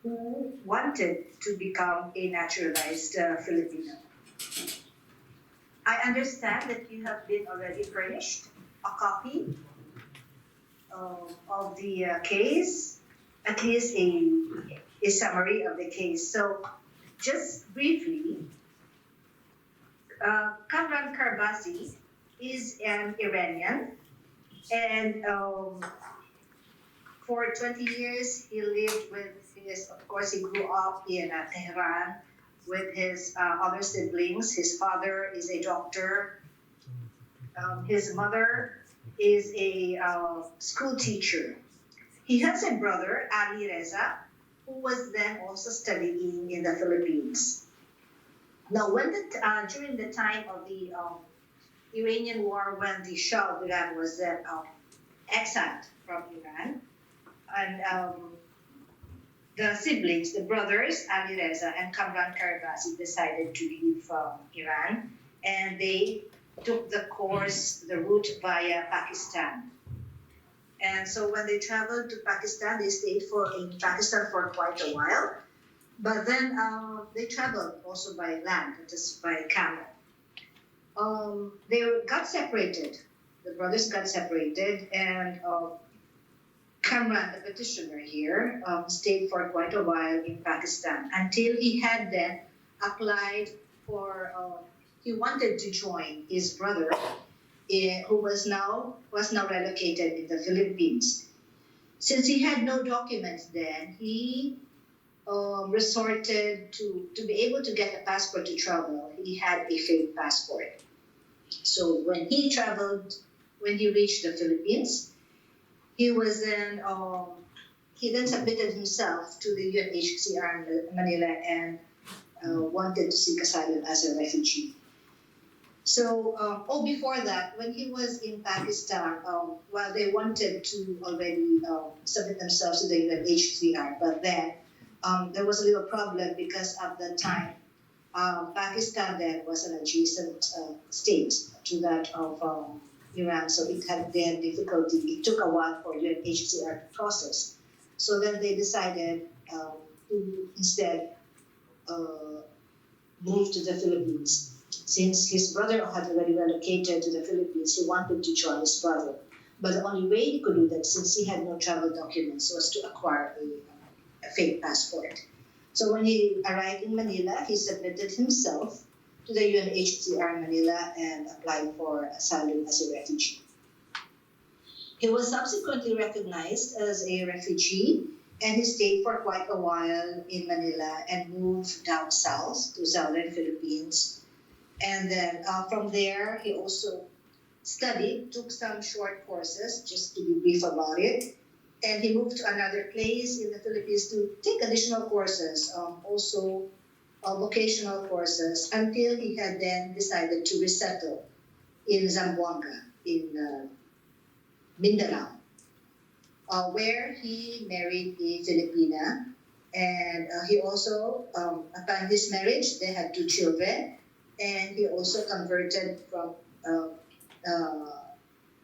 who wanted to become a naturalized Filipino. I understand that you have been already furnished a copy of the case, at least a summary of the case. So just briefly, Kamran Karbasi is an Iranian, and for 20 years he lived with his, of course he grew up in Tehran with his other siblings. His father is a doctor. His mother is a school teacher. He has a brother, Ali Reza, who was then also studying in the Philippines. Now, during the time of the Iranian war, when the Shah of Iran was then exiled from Iran, and the siblings, the brothers, Ali Reza and Kamran Karbasi, decided to leave Iran, and they took the route via Pakistan. And so when they traveled to Pakistan, they stayed in Pakistan for quite a while. But then they traveled also by land, just by camel. They got separated. The brothers got separated, and Kamran, the petitioner here, stayed for quite a while in Pakistan until he had then applied for. He wanted to join his brother, who was now relocated in the Philippines. Since he had no documents then, he resorted to be able to get a passport to travel. He had a fake passport. So when he reached the Philippines, he then submitted himself to the UNHCR Manila and wanted to seek asylum as a refugee. So, before that, when he was in Pakistan, while they wanted to already submit themselves to the UNHCR, but then there was a little problem because at the time, Pakistan then was an adjacent state to that of Iran, so they had difficulty. It took a while for UNHCR to process. So then they decided to instead move to the Philippines. Since his brother had already relocated to the Philippines, he wanted to join his brother. But the only way he could do that, since he had no travel documents, was to acquire a fake passport. So when he arrived in Manila, he submitted himself to the UNHCR Manila and applied for asylum as a refugee. He was subsequently recognized as a refugee, and he stayed for quite a while in Manila and moved down south to southern Philippines. And then from there, he also took some short courses, just to be brief about it. And he moved to another place in the Philippines to take additional courses, also vocational courses until he had then decided to resettle in Zamboanga in Mindanao, where he married a Filipina, and he also, upon his marriage, they had 2 children, and he also converted from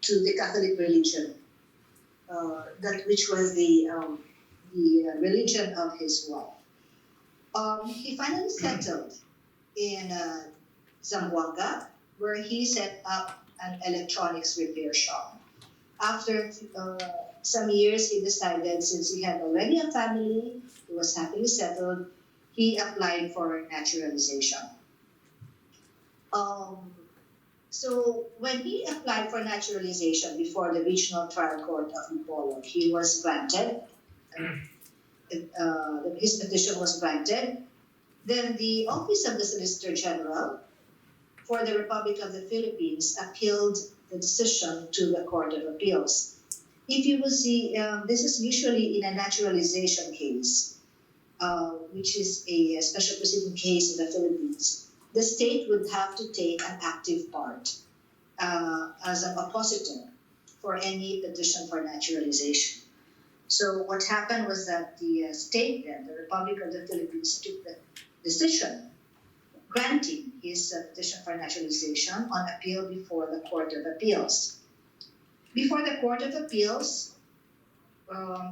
to the Catholic religion, which was the religion of his wife. He finally settled in Zamboanga, where he set up an electronics repair shop. After some years, he decided, since he had already a family, he was happily settled, he applied for naturalization. So when he applied for naturalization before the Regional Trial Court of Antipolo, he was granted. His petition was granted. Then the Office of the Solicitor General for the Republic of the Philippines appealed the decision to the Court of Appeals. If you will see, this is usually in a naturalization case, which is a special proceeding case in the Philippines. The state would have to take an active part as an oppositor for any petition for naturalization. So what happened was that the state then, the Republic of the Philippines, took the decision granting his petition for naturalization on appeal before the Court of Appeals. Before the Court of Appeals,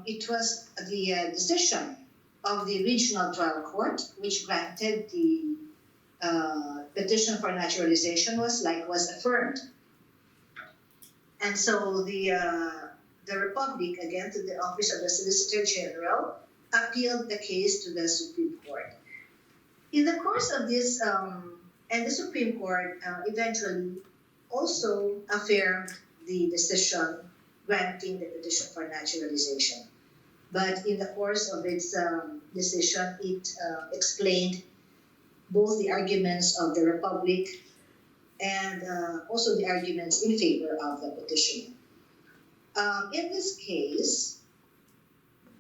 it was the decision of the Regional Trial Court which granted the petition for naturalization was affirmed. And so the Republic, again to the Office of the Solicitor General, appealed the case to the Supreme Court. In the course of this, and the Supreme Court eventually also affirmed the decision granting the petition for naturalization. But in the course of its decision, it explained both the arguments of the Republic and also the arguments in favor of the petitioner. In this case,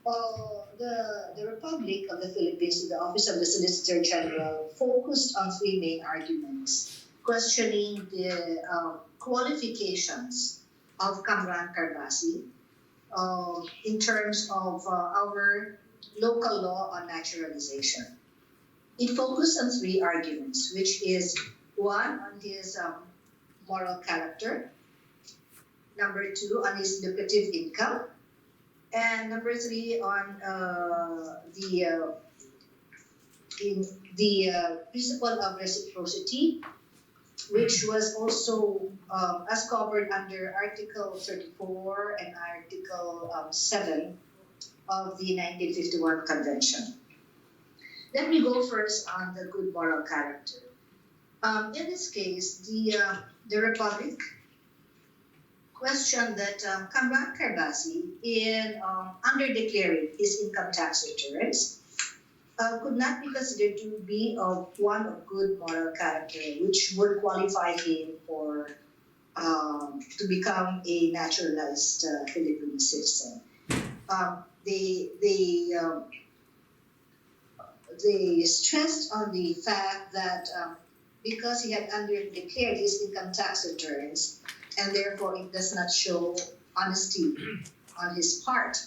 the Republic of the Philippines, the Office of the Solicitor General, focused on 3 main arguments, questioning the qualifications of Kamran Carbasi in terms of our local law on naturalization. It focused on 3 arguments, which is 1, on his moral character, number 2, on his lucrative income, and number 3, on the principle of reciprocity, which was also as covered under Article 34 and Article 7 of the 1951 Convention. Let me go first on the good moral character. In this case, the Republic questioned that Kamran Carbasi, in under-declaring his income tax returns, could not be considered to be one of good moral character, which would qualify him for to become a naturalized Philippine citizen. They stressed on the fact that because he had under-declared his income tax returns, and therefore it does not show honesty on his part.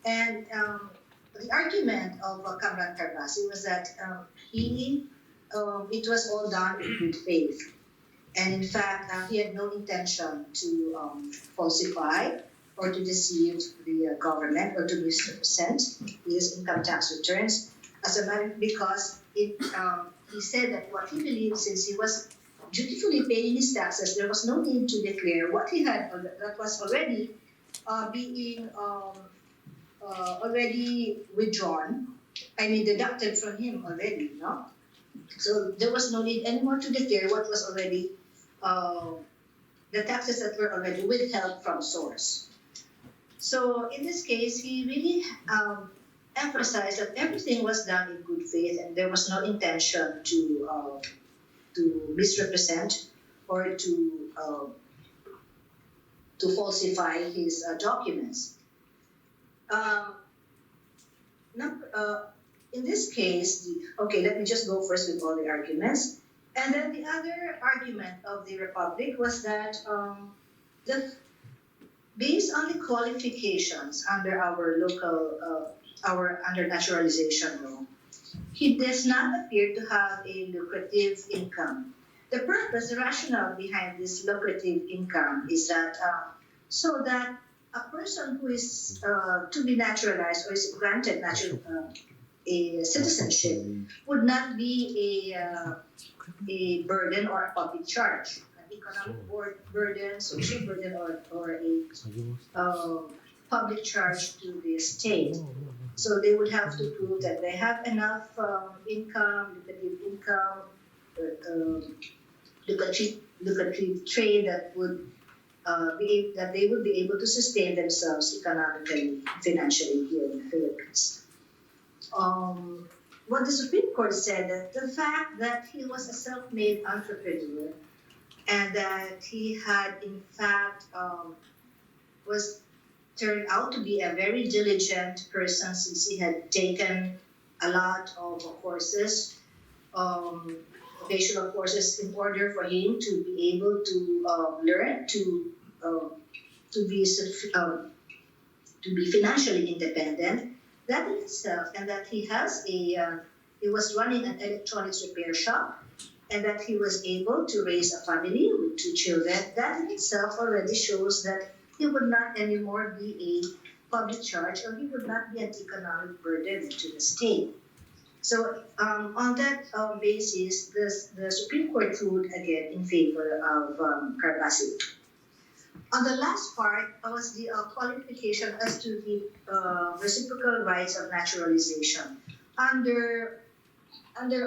And the argument of Kamran Carbasi was that it was all done in good faith. And in fact, he had no intention to falsify or to deceive the government or to misrepresent his income tax returns. As a matter, because he said that what he believed, since he was dutifully paying his taxes, there was no need to declare what he had that was already being already withdrawn. I mean, deducted from him already, no? So there was no need anymore to declare what was already the taxes that were already withheld from source. So in this case, he really emphasized that everything was done in good faith and there was no intention to misrepresent or to falsify his documents. in this case, okay, let me just go first with all the arguments. And then the other argument of the Republic was that based on the qualifications under our local, under naturalization law, he does not appear to have a lucrative income. The purpose, the rationale behind this lucrative income is that so that a person who is to be naturalized or is granted a citizenship would not be a burden or a public charge, an economic burden, social burden, or a public charge to the state. So they would have to prove that they have enough income, lucrative income, lucrative trade that would that they would be able to sustain themselves economically, financially here in the Philippines. What the Supreme Court said, that the fact that he was a self-made entrepreneur and that he had in fact was turned out to be a very diligent person since he had taken a lot of courses, vocational courses, in order for him to be able to learn to be financially independent. That in itself, and that he was running an electronics repair shop, and that he was able to raise a family with 2 children. That in itself already shows that he would not anymore be a public charge, or he would not be an economic burden to the state. So on that basis, the Supreme Court ruled again in favor of Carbasi. On the last part was the qualification as to the reciprocal rights of naturalization. Under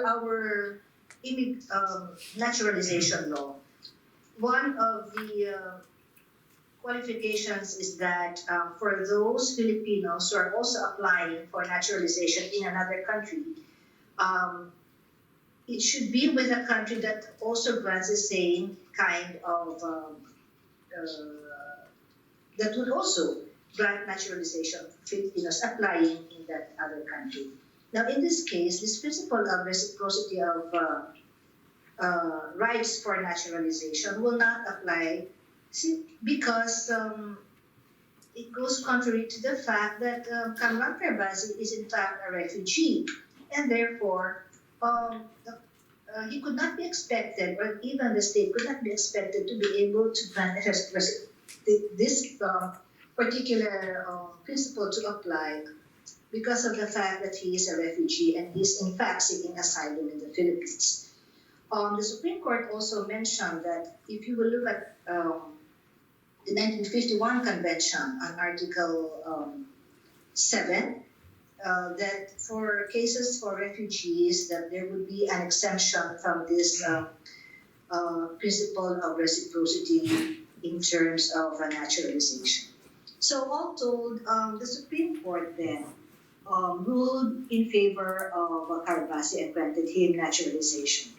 our naturalization law, one of the qualifications is that for those Filipinos who are also applying for naturalization in another country, it should be with a country that also grants the same kind of that would also grant naturalization of Filipinos applying in that other country. Now, in this case, this principle of reciprocity of rights for naturalization will not apply because it goes contrary to the fact that Kamran Perbasi is in fact a refugee, and therefore he could not be expected, or even the state could not be expected to be able to grant this particular principle to apply because of the fact that he is a refugee and he is in fact seeking asylum in the Philippines. The Supreme Court also mentioned that if you will look at the 1951 Convention on Article 7, that for cases for refugees, that there would be an exemption from this principle of reciprocity in terms of naturalization. So all told, the Supreme Court then ruled in favor of Carbasi and granted him naturalization.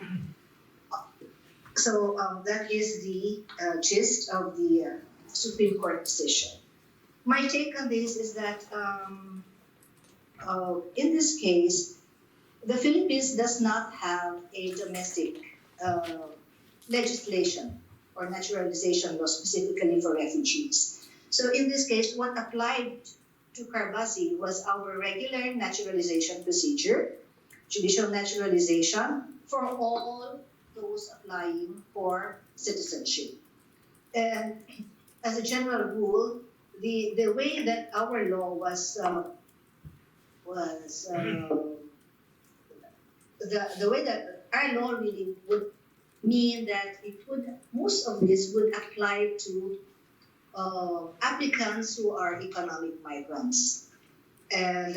So that is the gist of the Supreme Court decision. My take on this is that in this case, the Philippines does not have a domestic legislation or naturalization law specifically for refugees. So in this case, what applied to Carbasi was our regular naturalization procedure, judicial naturalization for all those applying for citizenship. And as a general rule, the way that our law was the way that our law really would mean that most of this would apply to applicants who are economic migrants. And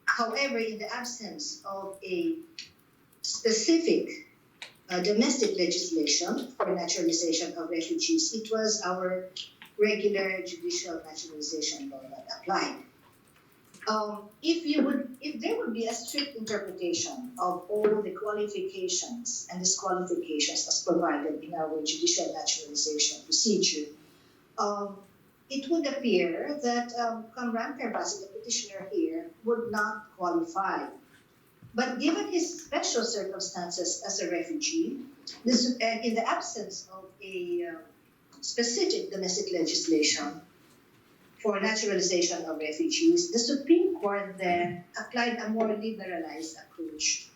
however, in the absence of a specific domestic legislation for naturalization of refugees, it was our regular judicial naturalization law that applied. If there would be a strict interpretation of all the qualifications and disqualifications as provided in our judicial naturalization procedure, it would appear that Kamran Perbasi, the petitioner here, would not qualify But given his special circumstances as a refugee, this, and in the absence of a specific domestic legislation for naturalization of refugees, the Supreme Court then applied a more liberalized approach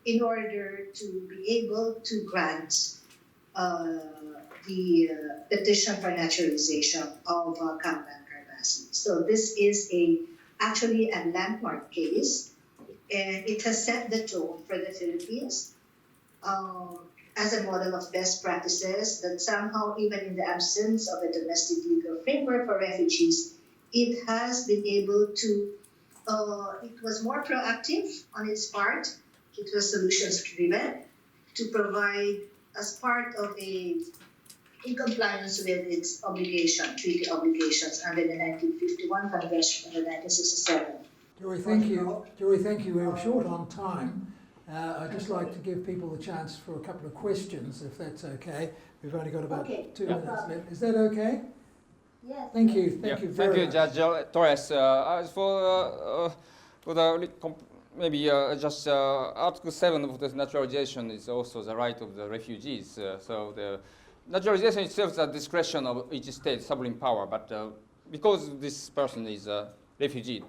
in order to be able to grant the petition for naturalization of Kamran Karbasi. So this is actually a landmark case, and it has set the tone for the Philippines as a model of best practices that somehow, even in the absence of a domestic legal framework for refugees, it has been able to, it was more proactive on its part, it was solutions driven to provide as part of in compliance with its treaty obligations under the 1951 Convention and the 1967. Joy, thank you. Joy, thank you. We're short on time. I'd just like to give people the chance for a couple of questions, if that's okay. We've only got about 2 minutes left. Is that okay? Yes. Thank you. Thank you very much. Thank you, Judge Torres. As for the maybe just Article 7 of the naturalization is also the right of the refugees. So the naturalization itself is a discretion of each state, sovereign power. But because this person is a refugee,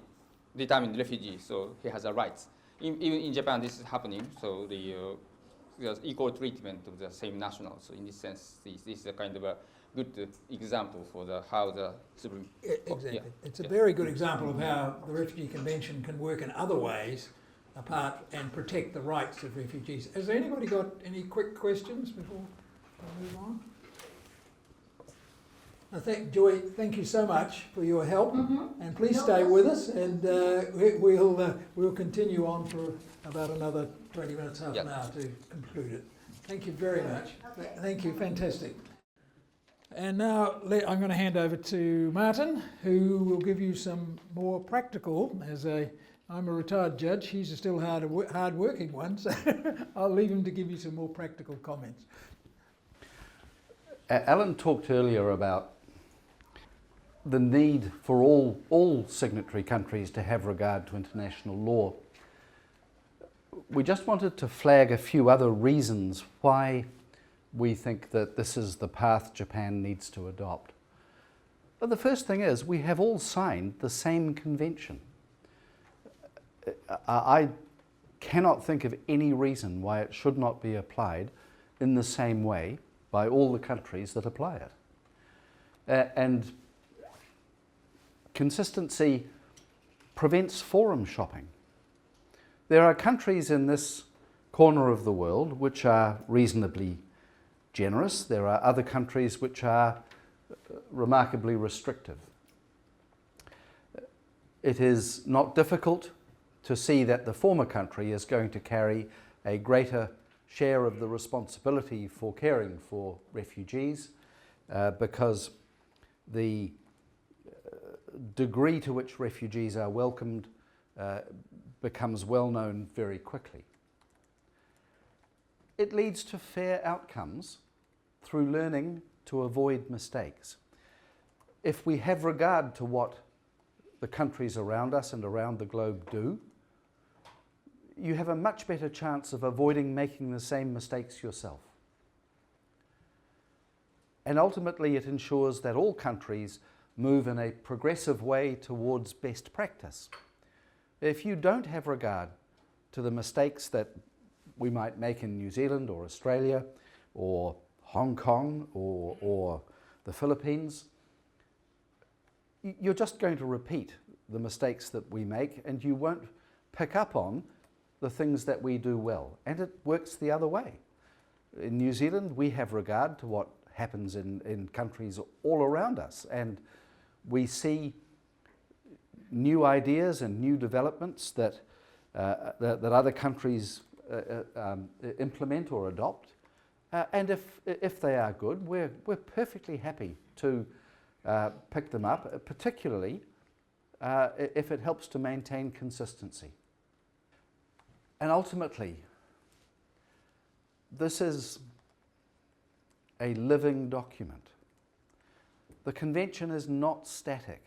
determined refugee, so he has a right. Even in Japan, this is happening. So there's equal treatment of the same nationals. So in this sense, this is a kind of a good example for how the Supreme Court. Exactly. It's a very good example of how the Refugee Convention can work in other ways apart and protect the rights of refugees. Has anybody got any quick questions before we move on? Joy, thank you so much for your help, and please stay with us, and we'll continue on for about another 20 minutes, half an hour to conclude it. Thank you very much. Okay. Thank you, fantastic. And now I'm going to hand over to Martin, who will give you some more practical. I'm a retired judge, he's a still hard-working one, so I'll leave him to give you some more practical comments. Allan talked earlier about the need for all signatory countries to have regard to international law. We just wanted to flag a few other reasons why we think that this is the path Japan needs to adopt. But the first thing is we have all signed the same convention. I cannot think of any reason why it should not be applied in the same way by all the countries that apply it. And consistency prevents forum shopping. There are countries in this corner of the world which are reasonably generous. There are other countries which are remarkably restrictive. It is not difficult to see that the former country is going to carry a greater share of the responsibility for caring for refugees because the degree to which refugees are welcomed becomes well known very quickly. It leads to fair outcomes through learning to avoid mistakes. If we have regard to what the countries around us and around the globe do, you have a much better chance of avoiding making the same mistakes yourself. And ultimately it ensures that all countries move in a progressive way towards best practice. If you don't have regard to the mistakes that we might make in New Zealand or Australia or Hong Kong or the Philippines, you're just going to repeat the mistakes that we make and you won't pick up on the things that we do well. And it works the other way. In New Zealand, we have regard to what happens in countries all around us, and we see new ideas and new developments that other countries implement or adopt. And if they are good, we're perfectly happy to pick them up, particularly if it helps to maintain consistency. And ultimately, this is a living document. The convention is not static.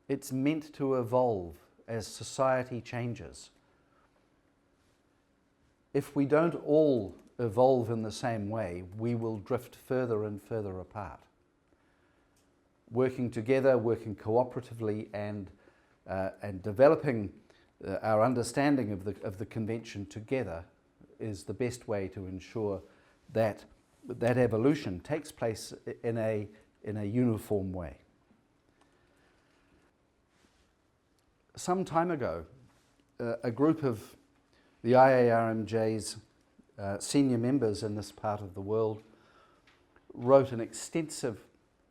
It's meant to evolve as society changes. if we don't all evolve in the same way, we will drift further and further apart. Working together, working cooperatively, and developing our understanding of the convention together is the best way to ensure that that evolution takes place in a uniform way. Some time ago, a group of the IARMJ's senior members in this part of the world wrote an extensive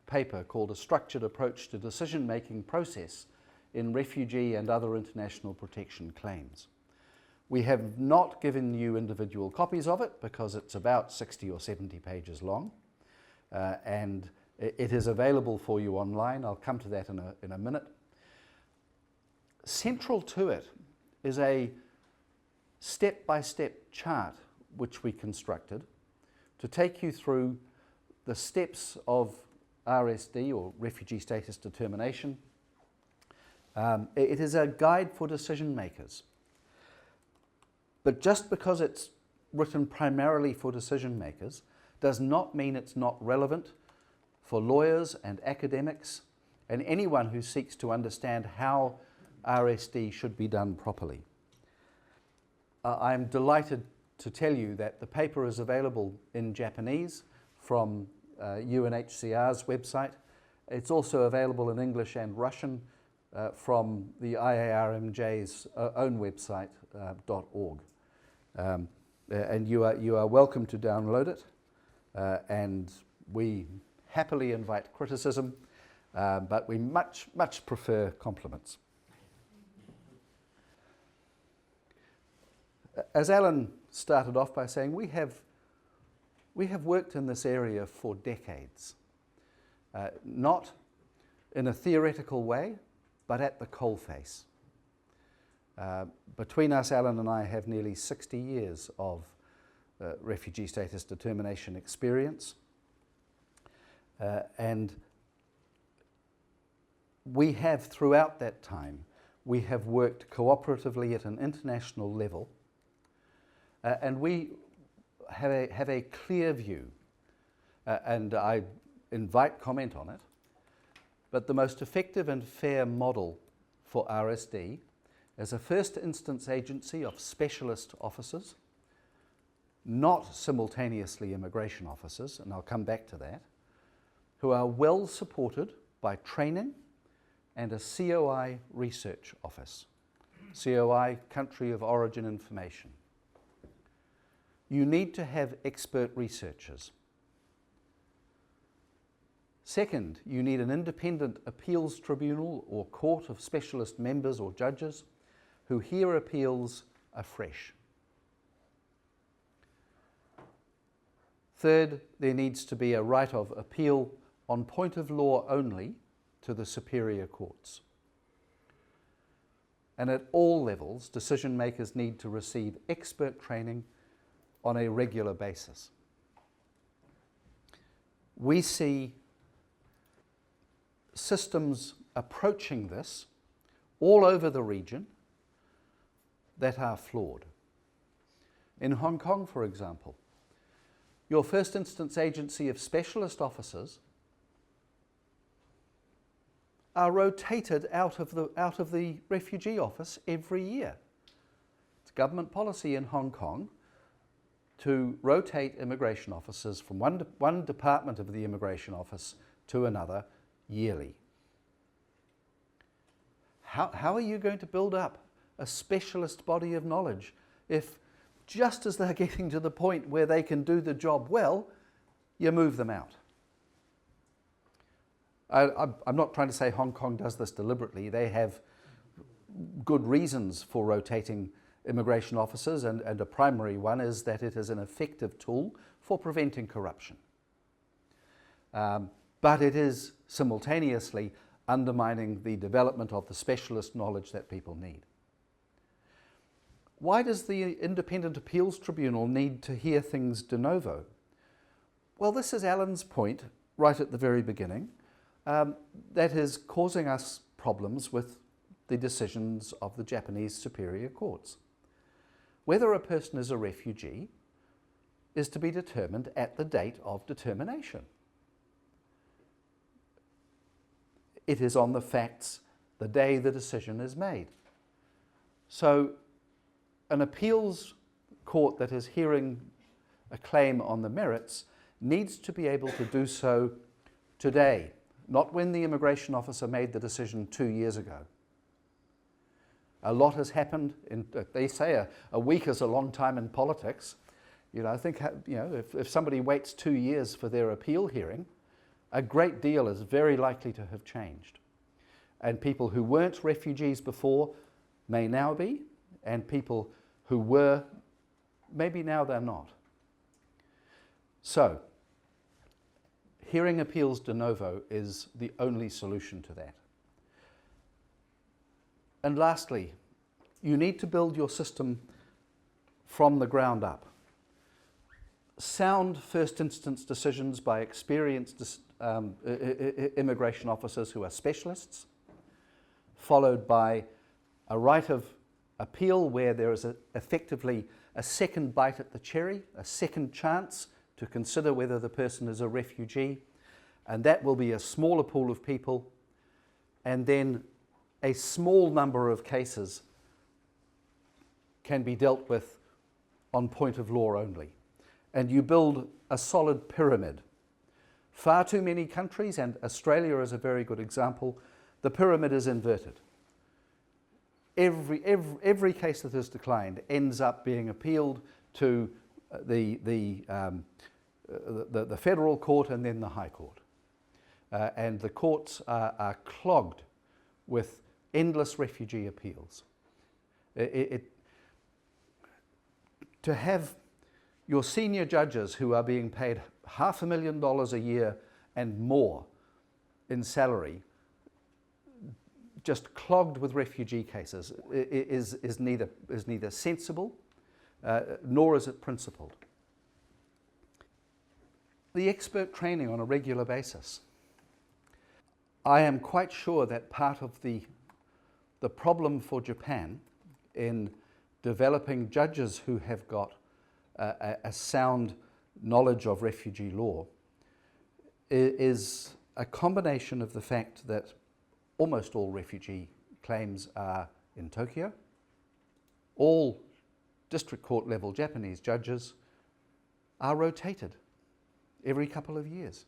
paper called A Structured Approach to Decision-Making Process in Refugee and Other International Protection Claims. We have not given you individual copies of it because it's about 60 or 70 pages long, and it is available for you online. I'll come to that in a minute. Central to it is a step-by-step chart which we constructed to take you through the steps of RSD, or Refugee Status Determination. It is a guide for decision makers. But just because it's written primarily for decision makers does not mean it's not relevant for lawyers and academics and anyone who seeks to understand how RSD should be done properly. I'm delighted to tell you that the paper is available in Japanese from UNHCR's website. It's also available in English and Russian from the IARMJ's own website, .org. And you are welcome to download it, and we happily invite criticism, but we much prefer compliments. As Allan started off by saying, we have worked in this area for decades, not in a theoretical way, but at the coalface. Between us, Allan and I have nearly 60 years of refugee status determination experience, and we have, throughout that time, we have worked cooperatively at an international level, and we have a clear view, and I invite comment on it, but the most effective and fair model for RSD as a first instance agency of specialist officers, not simultaneously immigration officers, and I'll come back to that, who are well supported by training and a COI research office. COI, country of origin information. You need to have expert researchers. Second, you need an independent appeals tribunal or court of specialist members or judges who hear appeals afresh. Third, there needs to be a right of appeal on point of law only to the superior courts. And at all levels, decision makers need to receive expert training on a regular basis. We see systems approaching this all over the region that are flawed. In Hong Kong, for example, your first instance agency of specialist officers are rotated out of the refugee office every year. It's government policy in Hong Kong to rotate immigration officers from one department of the immigration office to another yearly. How are you going to build up a specialist body of knowledge if just as they're getting to the point where they can do the job well, you move them out? I'm not trying to say Hong Kong does this deliberately. They have good reasons for rotating immigration officers, and a primary one is that it is an effective tool for preventing corruption. But it is simultaneously undermining the development of the specialist knowledge that people need. Why does the Independent Appeals Tribunal need to hear things de novo? Well, this is Allan's point right at the very beginning. That is causing us problems with the decisions of the Japanese superior courts. whether a person is a refugee is to be determined at the date of determination. It is on the facts the day the decision is made. So an appeals court that is hearing a claim on the merits needs to be able to do so today, not when the immigration officer made the decision 2 years ago. A lot has happened. They say a week is a long time in politics. I think if somebody waits 2 years for their appeal hearing, a great deal is very likely to have changed. And people who weren't refugees before may now be, and people who were, maybe now they're not. So, hearing appeals de novo is the only solution to that. And lastly, you need to build your system from the ground up. Sound first instance decisions by experienced immigration officers who are specialists, followed by a right of appeal where there is effectively a second bite at the cherry, a second chance to consider whether the person is a refugee, and that will be a smaller pool of people, and then a small number of cases can be dealt with on point of law only. And you build a solid pyramid. Far too many countries, and Australia is a very good example, the pyramid is inverted. Every case that is declined ends up being appealed to the federal court and then the High Court. And the courts are clogged with endless refugee appeals. To have your senior judges who are being paid $500,000 a year and more in salary, just clogged with refugee cases, is neither sensible nor is it principled. The expert training on a regular basis. I am quite sure that part of the problem for Japan in developing judges who have got a sound knowledge of refugee law is a combination of the fact that almost all refugee claims are in Tokyo. All district court level Japanese judges are rotated every couple of years.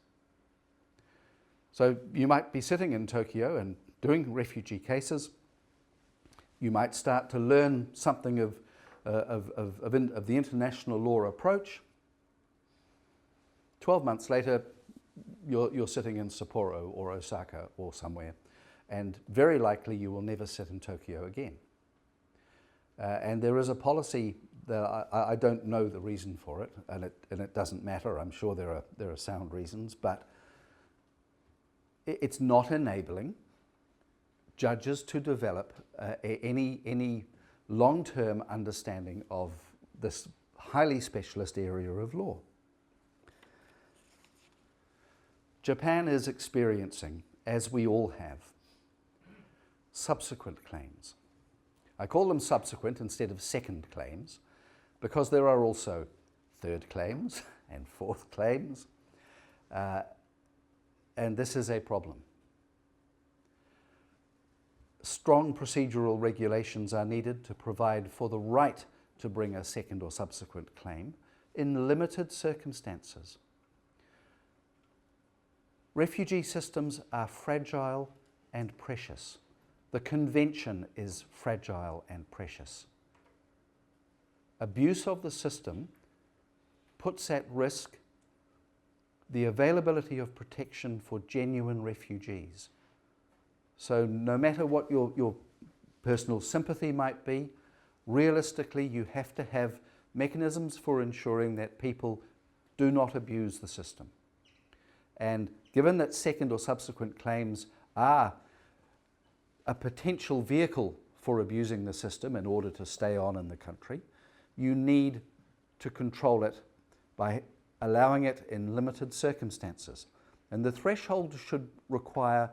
So you might be sitting in Tokyo and doing refugee cases. You might start to learn something of the international law approach. 12 months later, you're sitting in Sapporo or Osaka or somewhere, and very likely you will never sit in Tokyo again. And there is a policy that I don't know the reason for it, and it doesn't matter. I'm sure there are sound reasons, but it's not enabling judges to develop any long-term understanding of this highly specialist area of law. Japan is experiencing, as we all have, subsequent claims. I call them subsequent instead of second claims because there are also third claims and fourth claims, and this is a problem. Strong procedural regulations are needed to provide for the right to bring a second or subsequent claim in limited circumstances. Refugee systems are fragile and precious. The convention is fragile and precious. Abuse of the system puts at risk the availability of protection for genuine refugees. So no matter what your personal sympathy might be, realistically you have to have mechanisms for ensuring that people do not abuse the system. And given that second or subsequent claims are a potential vehicle for abusing the system in order to stay on in the country, you need to control it by allowing it in limited circumstances. And the threshold should require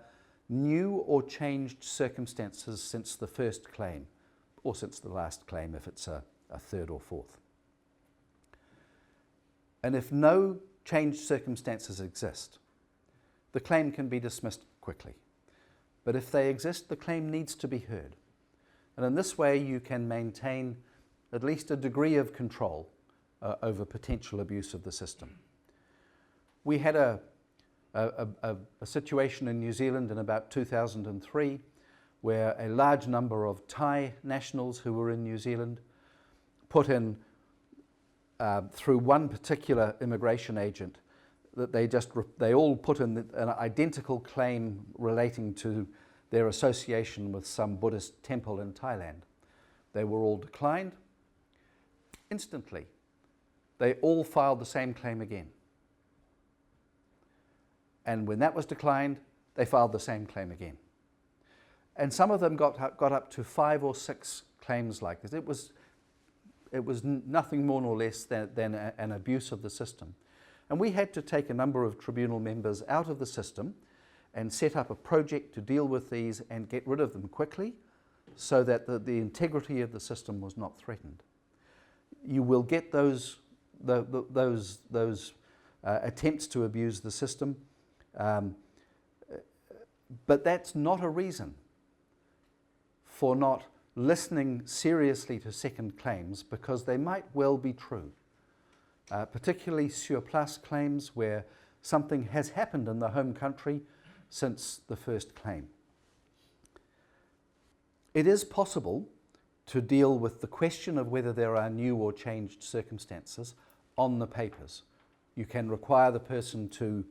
new or changed circumstances since the first claim, or since the last claim if it's a a third or fourth. And if no changed circumstances exist, the claim can be dismissed quickly. But if they exist, the claim needs to be heard. And in this way, you can maintain at least a degree of control over potential abuse of the system. We had a situation in New Zealand in about 2003 where a large number of Thai nationals who were in New Zealand put in, through one particular immigration agent, that they all put in an identical claim relating to their association with some Buddhist temple in Thailand. They were all declined. Instantly, they all filed the same claim again. And when that was declined, they filed the same claim again. And some of them got up to 5 or 6 claims like this. It was nothing more nor less than an abuse of the system. And we had to take a number of tribunal members out of the system and set up a project to deal with these and get rid of them quickly so that the integrity of the system was not threatened. You will get those attempts to abuse the system, but that's not a reason for not listening seriously to second claims, because they might well be true. Particularly surplus claims where something has happened in the home country since the first claim. It is possible to deal with the question of whether there are new or changed circumstances on the papers. You can require the person to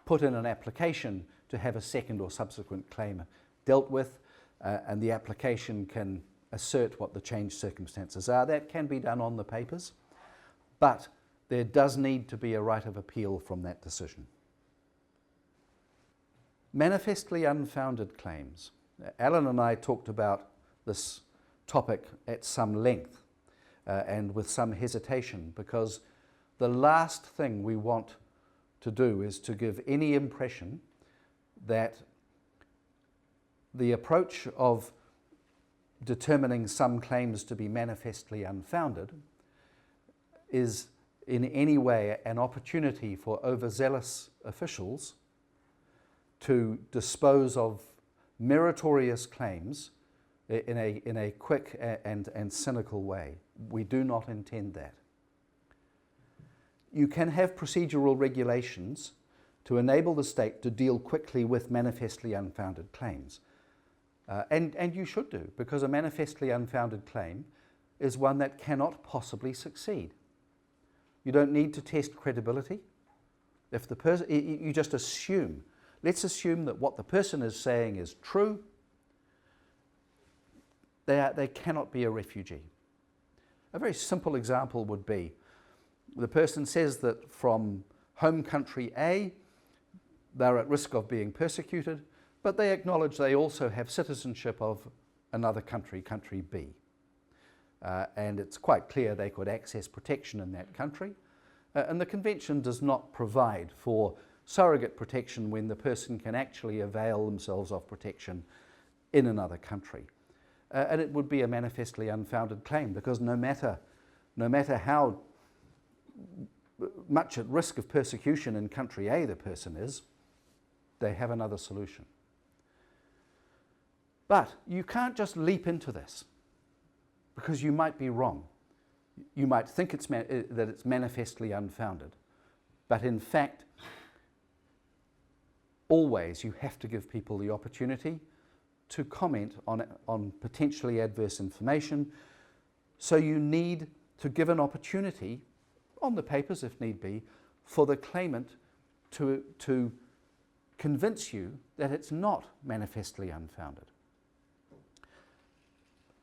put in an application to have a second or subsequent claim dealt with, and the application can assert what the changed circumstances are. That can be done on the papers, but there does need to be a right of appeal from that decision. Manifestly unfounded claims. Allan and I talked about this topic at some length and with some hesitation, because the last thing we want to do is to give any impression that the approach of determining some claims to be manifestly unfounded is in any way an opportunity for overzealous officials to dispose of meritorious claims in a quick and cynical way. We do not intend that. You can have procedural regulations to enable the state to deal quickly with manifestly unfounded claims. And you should do, because a manifestly unfounded claim is one that cannot possibly succeed. You don't need to test credibility. If the person, you just assume. Let's assume that what the person is saying is true. They cannot be a refugee. A very simple example would be, the person says that from home country A, they're at risk of being persecuted, but they acknowledge they also have citizenship of another country, country B. And it's quite clear they could access protection in that country. And the Convention does not provide for surrogate protection when the person can actually avail themselves of protection in another country. And it would be a manifestly unfounded claim, because no matter how much at risk of persecution in country A the person is, they have another solution. But you can't just leap into this, because you might be wrong. You might think that it's manifestly unfounded, but in fact, always you have to give people the opportunity to comment on potentially adverse information. So you need to give an opportunity, on the papers if need be, for the claimant to convince you that it's not manifestly unfounded.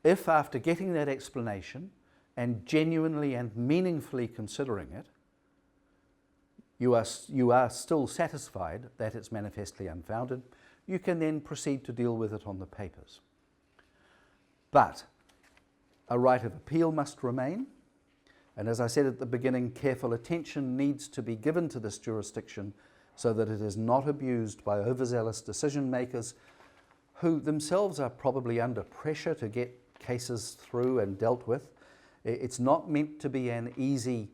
If after getting that explanation and genuinely and meaningfully considering it, you are still satisfied that it's manifestly unfounded, you can then proceed to deal with it on the papers. But a right of appeal must remain, and as I said at the beginning, careful attention needs to be given to this jurisdiction so that it is not abused by overzealous decision makers who themselves are probably under pressure to get cases through and dealt with. It's not meant to be an easy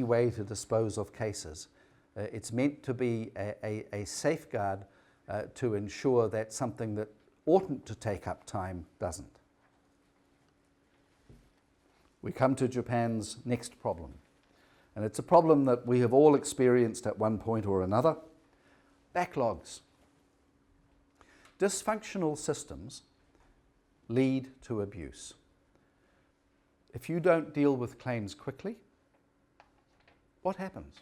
way to dispose of cases. It's meant to be a safeguard to ensure that something that oughtn't to take up time doesn't. We come to Japan's next problem, and it's a problem that we have all experienced at one point or another: backlogs. Dysfunctional systems lead to abuse. If you don't deal with claims quickly, what happens?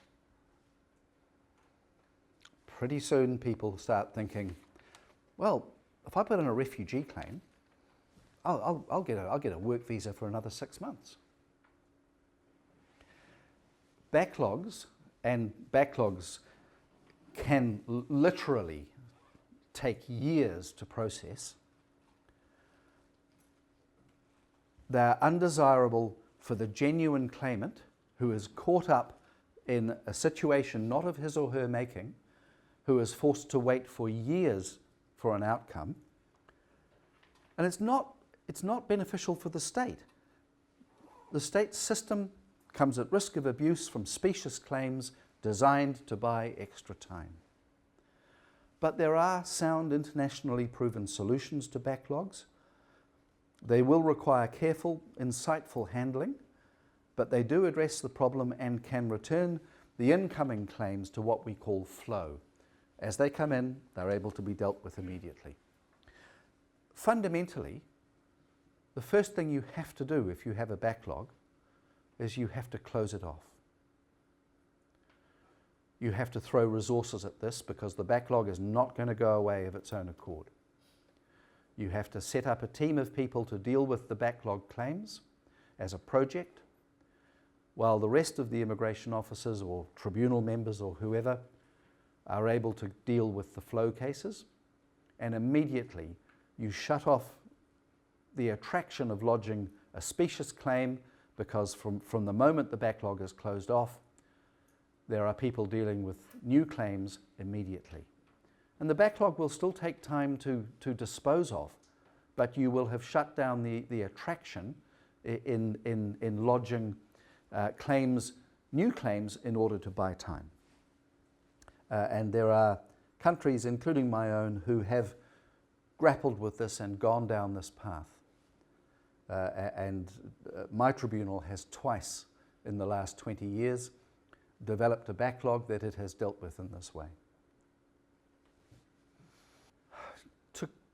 Pretty soon people start thinking, well, if I put in a refugee claim, I'll get a work visa for another 6 months. Backlogs can literally take years to process. They're undesirable for the genuine claimant who is caught up in a situation not of his or her making, who is forced to wait for years for an outcome. And it's not beneficial for the state. The state system comes at risk of abuse from specious claims designed to buy extra time. But there are sound, internationally proven solutions to backlogs. They will require careful, insightful handling, but they do address the problem and can return the incoming claims to what we call flow. As they come in, they're able to be dealt with immediately. Fundamentally, the first thing you have to do if you have a backlog is you have to close it off. You have to throw resources at this because the backlog is not going to go away of its own accord. You have to set up a team of people to deal with the backlog claims as a project, while the rest of the immigration officers or tribunal members or whoever are able to deal with the flow cases, and immediately you shut off the attraction of lodging a specious claim, because from the moment the backlog is closed off, there are people dealing with new claims immediately. And the backlog will still take time to dispose of, but you will have shut down the attraction in lodging claims, new claims, in order to buy time. And there are countries, including my own, who have grappled with this and gone down this path. My tribunal has twice in the last 20 years developed a backlog that it has dealt with in this way.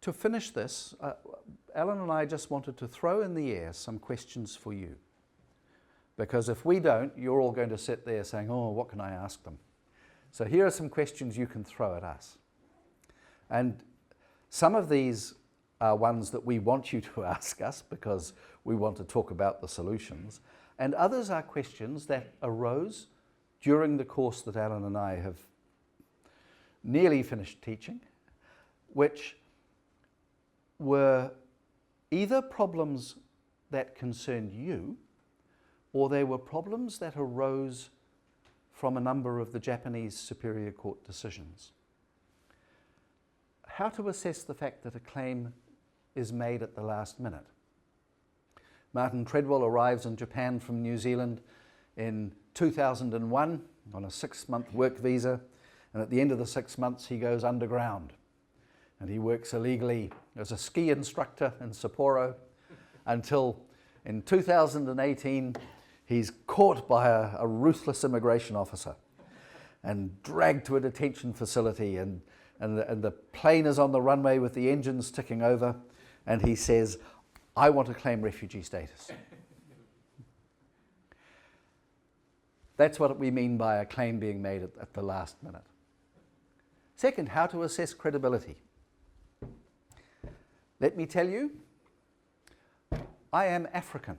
To finish this, Allan and I just wanted to throw in the air some questions for you. Because if we don't, you're all going to sit there saying, oh, what can I ask them? So here are some questions you can throw at us. And some of these are ones that we want you to ask us because we want to talk about the solutions. And others are questions that arose during the course that Allan and I have nearly finished teaching, which were either problems that concerned you, or they were problems that arose from a number of the Japanese Superior Court decisions. How to assess the fact that a claim is made at the last minute. Martin Treadwell arrives in Japan from New Zealand in 2001 on a 6-month work visa, and at the end of the 6 months he goes underground and he works illegally as a ski instructor in Sapporo until in 2018 he's caught by a ruthless immigration officer and dragged to a detention facility, and the plane is on the runway with the engines ticking over, and he says, I want to claim refugee status. That's what we mean by a claim being made at the last minute. Second, how to assess credibility. Let me tell you, I am African.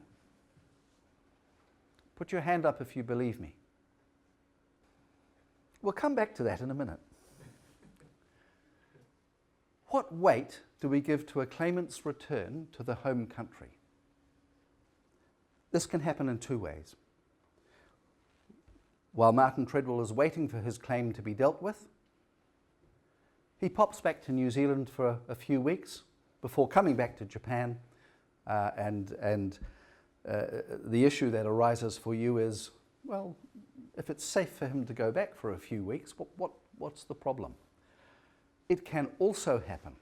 Put your hand up if you believe me. We'll come back to that in a minute. What weight do we give to a claimant's return to the home country? This can happen in two ways. While Martin Treadwell is waiting for his claim to be dealt with, he pops back to New Zealand for a few weeks before coming back to Japan and the issue that arises for you is, well, if it's safe for him to go back for a few weeks, what's the problem? It can also happen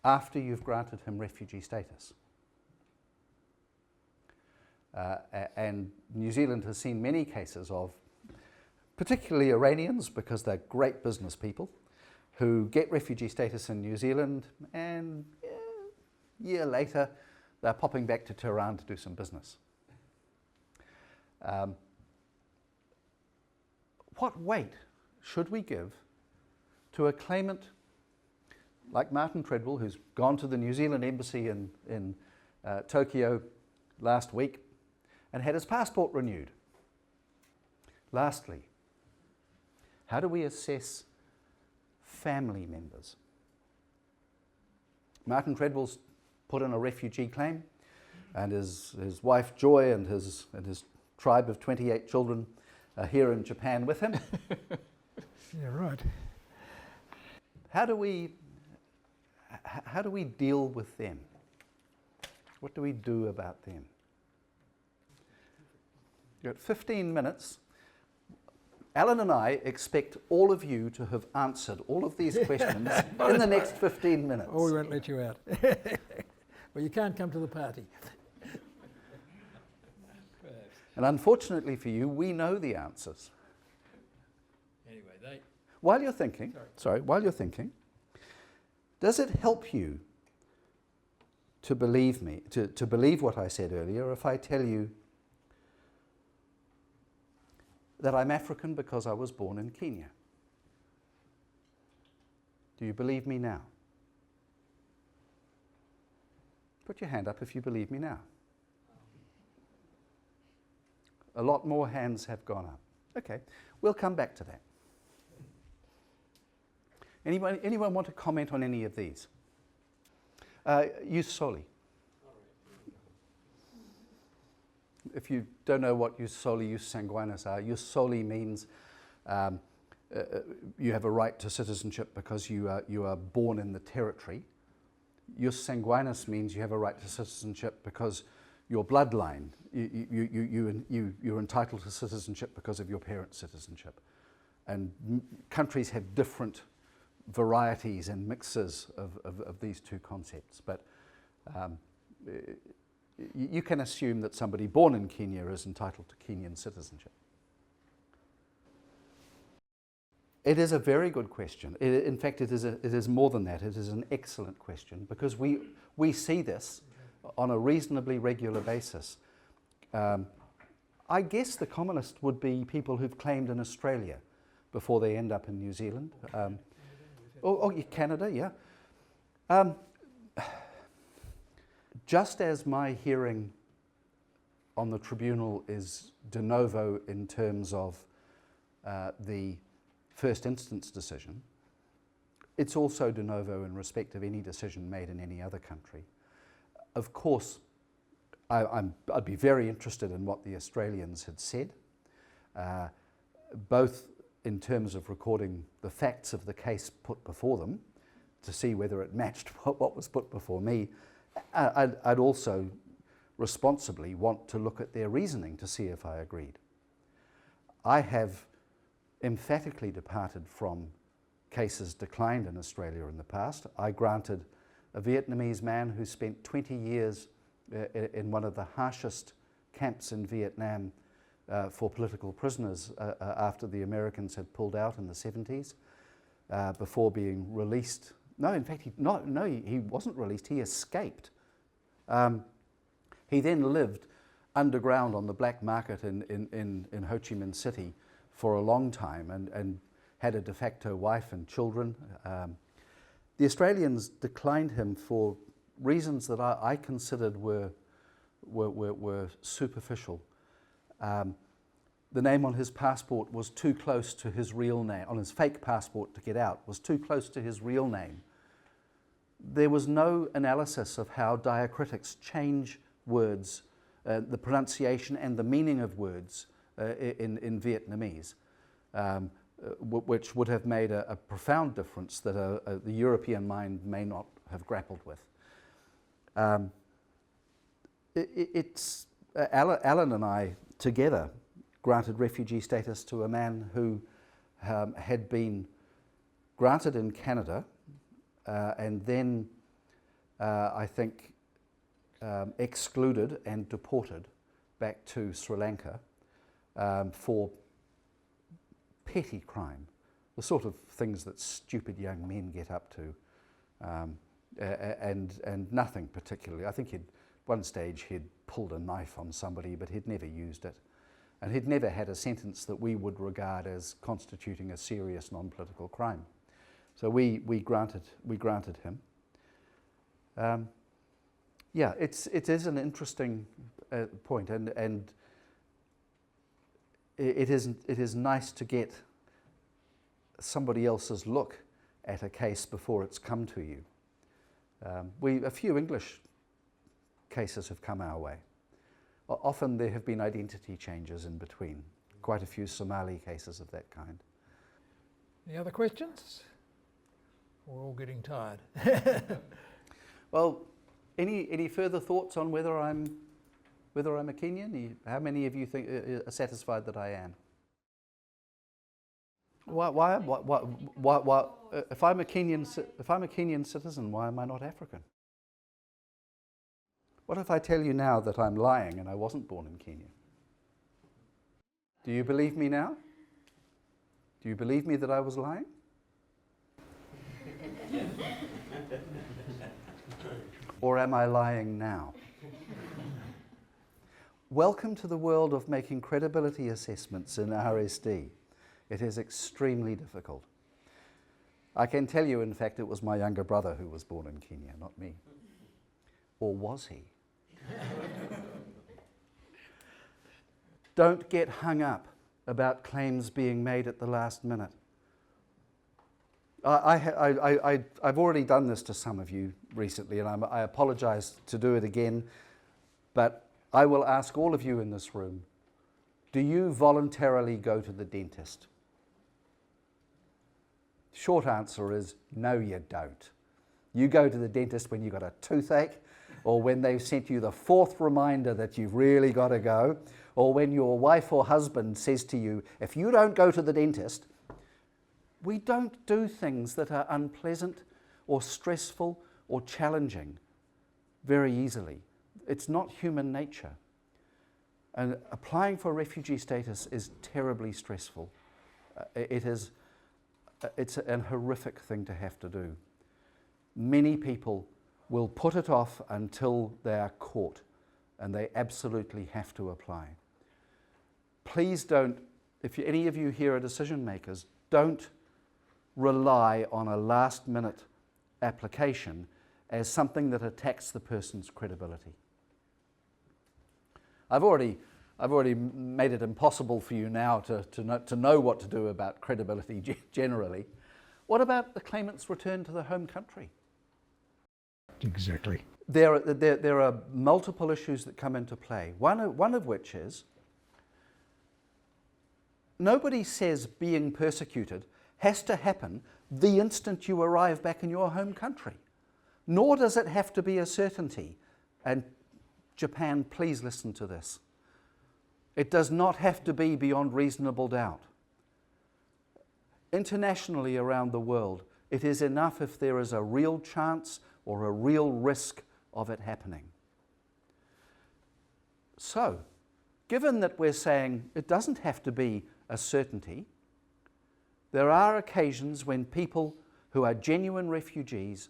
after you've granted him refugee status. And New Zealand has seen many cases of, particularly Iranians, because they're great business people, who get refugee status in New Zealand and a year later they're popping back to Tehran to do some business. What weight should we give to a claimant like Martin Treadwell, who's gone to the New Zealand embassy in Tokyo last week and had his passport renewed? Lastly, how do we assess family members? Martin Treadwell's put in a refugee claim, and his wife Joy and his tribe of 28 children are here in Japan with him. Yeah, right. How do we deal with them? What do we do about them? You've got 15 minutes. Alan and I expect all of you to have answered all of these questions in the next 15 minutes. Or we won't let you out. Well, you can't come to the party. And unfortunately for you, we know the answers. Anyway, While you're thinking, does it help you to believe me, to believe what I said earlier, if I tell you that I'm African because I was born in Kenya? Do you believe me now? Put your hand up if you believe me now. A lot more hands have gone up. Okay, we'll come back to that. Anyone want to comment on any of these? Jus soli. If you don't know what jus soli, jus sanguinis are, jus soli means you have a right to citizenship because you are born in the territory. Jus sanguinis means you have a right to citizenship because your bloodline, you're entitled to citizenship because of your parents' citizenship. And countries have different varieties and mixes of these two concepts. But you can assume that somebody born in Kenya is entitled to Kenyan citizenship. It is a very good question. In fact, it is more than that. It is an excellent question because we see this on a reasonably regular basis. I guess the commonest would be people who've claimed in Australia before they end up in New Zealand. Canada, yeah. Just as my hearing on the tribunal is de novo in terms of the first instance decision, it's also de novo in respect of any decision made in any other country. Of course, I'd be very interested in what the Australians had said, both in terms of recording the facts of the case put before them to see whether it matched what was put before me. I'd also responsibly want to look at their reasoning to see if I agreed. I have emphatically departed from cases declined in Australia in the past. I granted a Vietnamese man who spent 20 years in one of the harshest camps in Vietnam for political prisoners after the Americans had pulled out in the 70s, before being released. No, in fact, he wasn't released, he escaped. He then lived underground on the black market in Ho Chi Minh City for a long time and had a de facto wife and children. The Australians declined him for reasons that I considered were superficial. The name on his passport was too close to his real name, on his fake passport to get out, was too close to his real name. There was no analysis of how diacritics change words, the pronunciation and the meaning of words in Vietnamese, which would have made a profound difference that the European mind may not have grappled with. It's Allan and I together granted refugee status to a man who had been granted in Canada and then I think excluded and deported back to Sri Lanka for petty crime, the sort of things that stupid young men get up to, and nothing particularly. I think one stage he'd pulled a knife on somebody, but he'd never used it. And he'd never had a sentence that we would regard as constituting a serious non-political crime. So we granted him. Yeah, it is an interesting point, and it is nice to get somebody else's look at a case before it's come to you. A few English cases have come our way. Often there have been identity changes in between. Quite a few Somali cases of that kind. Any other questions? We're all getting tired. Well, any further thoughts on whether I'm a Kenyan? How many of you think are satisfied that I am? Why? If I'm a Kenyan citizen, why am I not African? What if I tell you now that I'm lying and I wasn't born in Kenya? Do you believe me now? Do you believe me that I was lying? Or am I lying now? Welcome to the world of making credibility assessments in RSD. It is extremely difficult. I can tell you, in fact, it was my younger brother who was born in Kenya, not me. Or was he? Don't get hung up about claims being made at the last minute. I've already done this to some of you recently, and I apologise to do it again, but I will ask all of you in this room, do you voluntarily go to the dentist? Short answer is, no you don't. You go to the dentist when you've got a toothache, or when they've sent you the fourth reminder that you've really got to go, or when your wife or husband says to you, if you don't go to the dentist. We don't do things that are unpleasant or stressful or challenging very easily. It's not human nature. And applying for refugee status is terribly stressful. It's a horrific thing to have to do. Many people will put it off until they are caught, and they absolutely have to apply. Please don't, if any of you here are decision makers, don't rely on a last-minute application as something that attacks the person's credibility. I've already made it impossible for you now to know what to do about credibility generally. What about the claimant's return to the home country? Exactly. There are multiple issues that come into play. One of which is, nobody says being persecuted has to happen the instant you arrive back in your home country. Nor does it have to be a certainty. And Japan, please listen to this. It does not have to be beyond reasonable doubt. Internationally around the world, it is enough if there is a real chance or a real risk of it happening. So, given that we're saying it doesn't have to be a certainty, there are occasions when people who are genuine refugees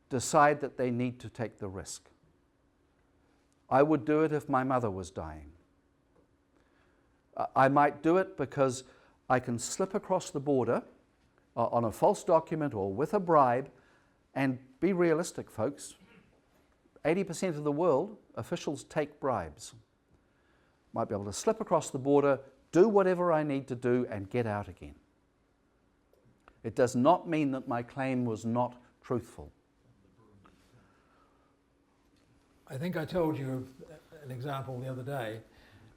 decide that they need to take the risk. I would do it if my mother was dying. I might do it because I can slip across the border on a false document or with a bribe, and be realistic, folks. 80% of the world, officials take bribes. Might be able to slip across the border, do whatever I need to do, and get out again. It does not mean that my claim was not truthful. I think I told you an example the other day.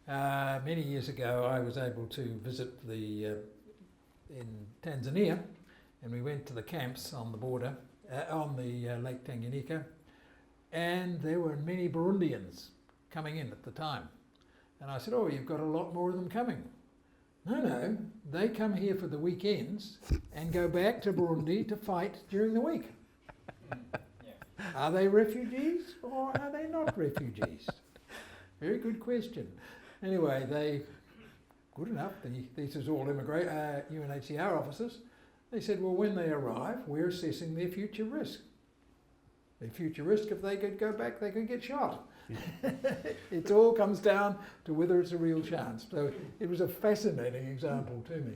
Many years ago, I was able to visit in Tanzania, and we went to the camps on the border, on the Lake Tanganyika, and there were many Burundians coming in at the time. And I said, oh, you've got a lot more of them coming. No, they come here for the weekends and go back to Burundi to fight during the week. Are they refugees or are they not refugees? Very good question. Anyway, good enough, this is all UNHCR officers. They said, well, when they arrive, we're assessing their future risk. Their future risk, if they could go back, they could get shot. Yeah. It all comes down to whether it's a real chance. So it was a fascinating example to me.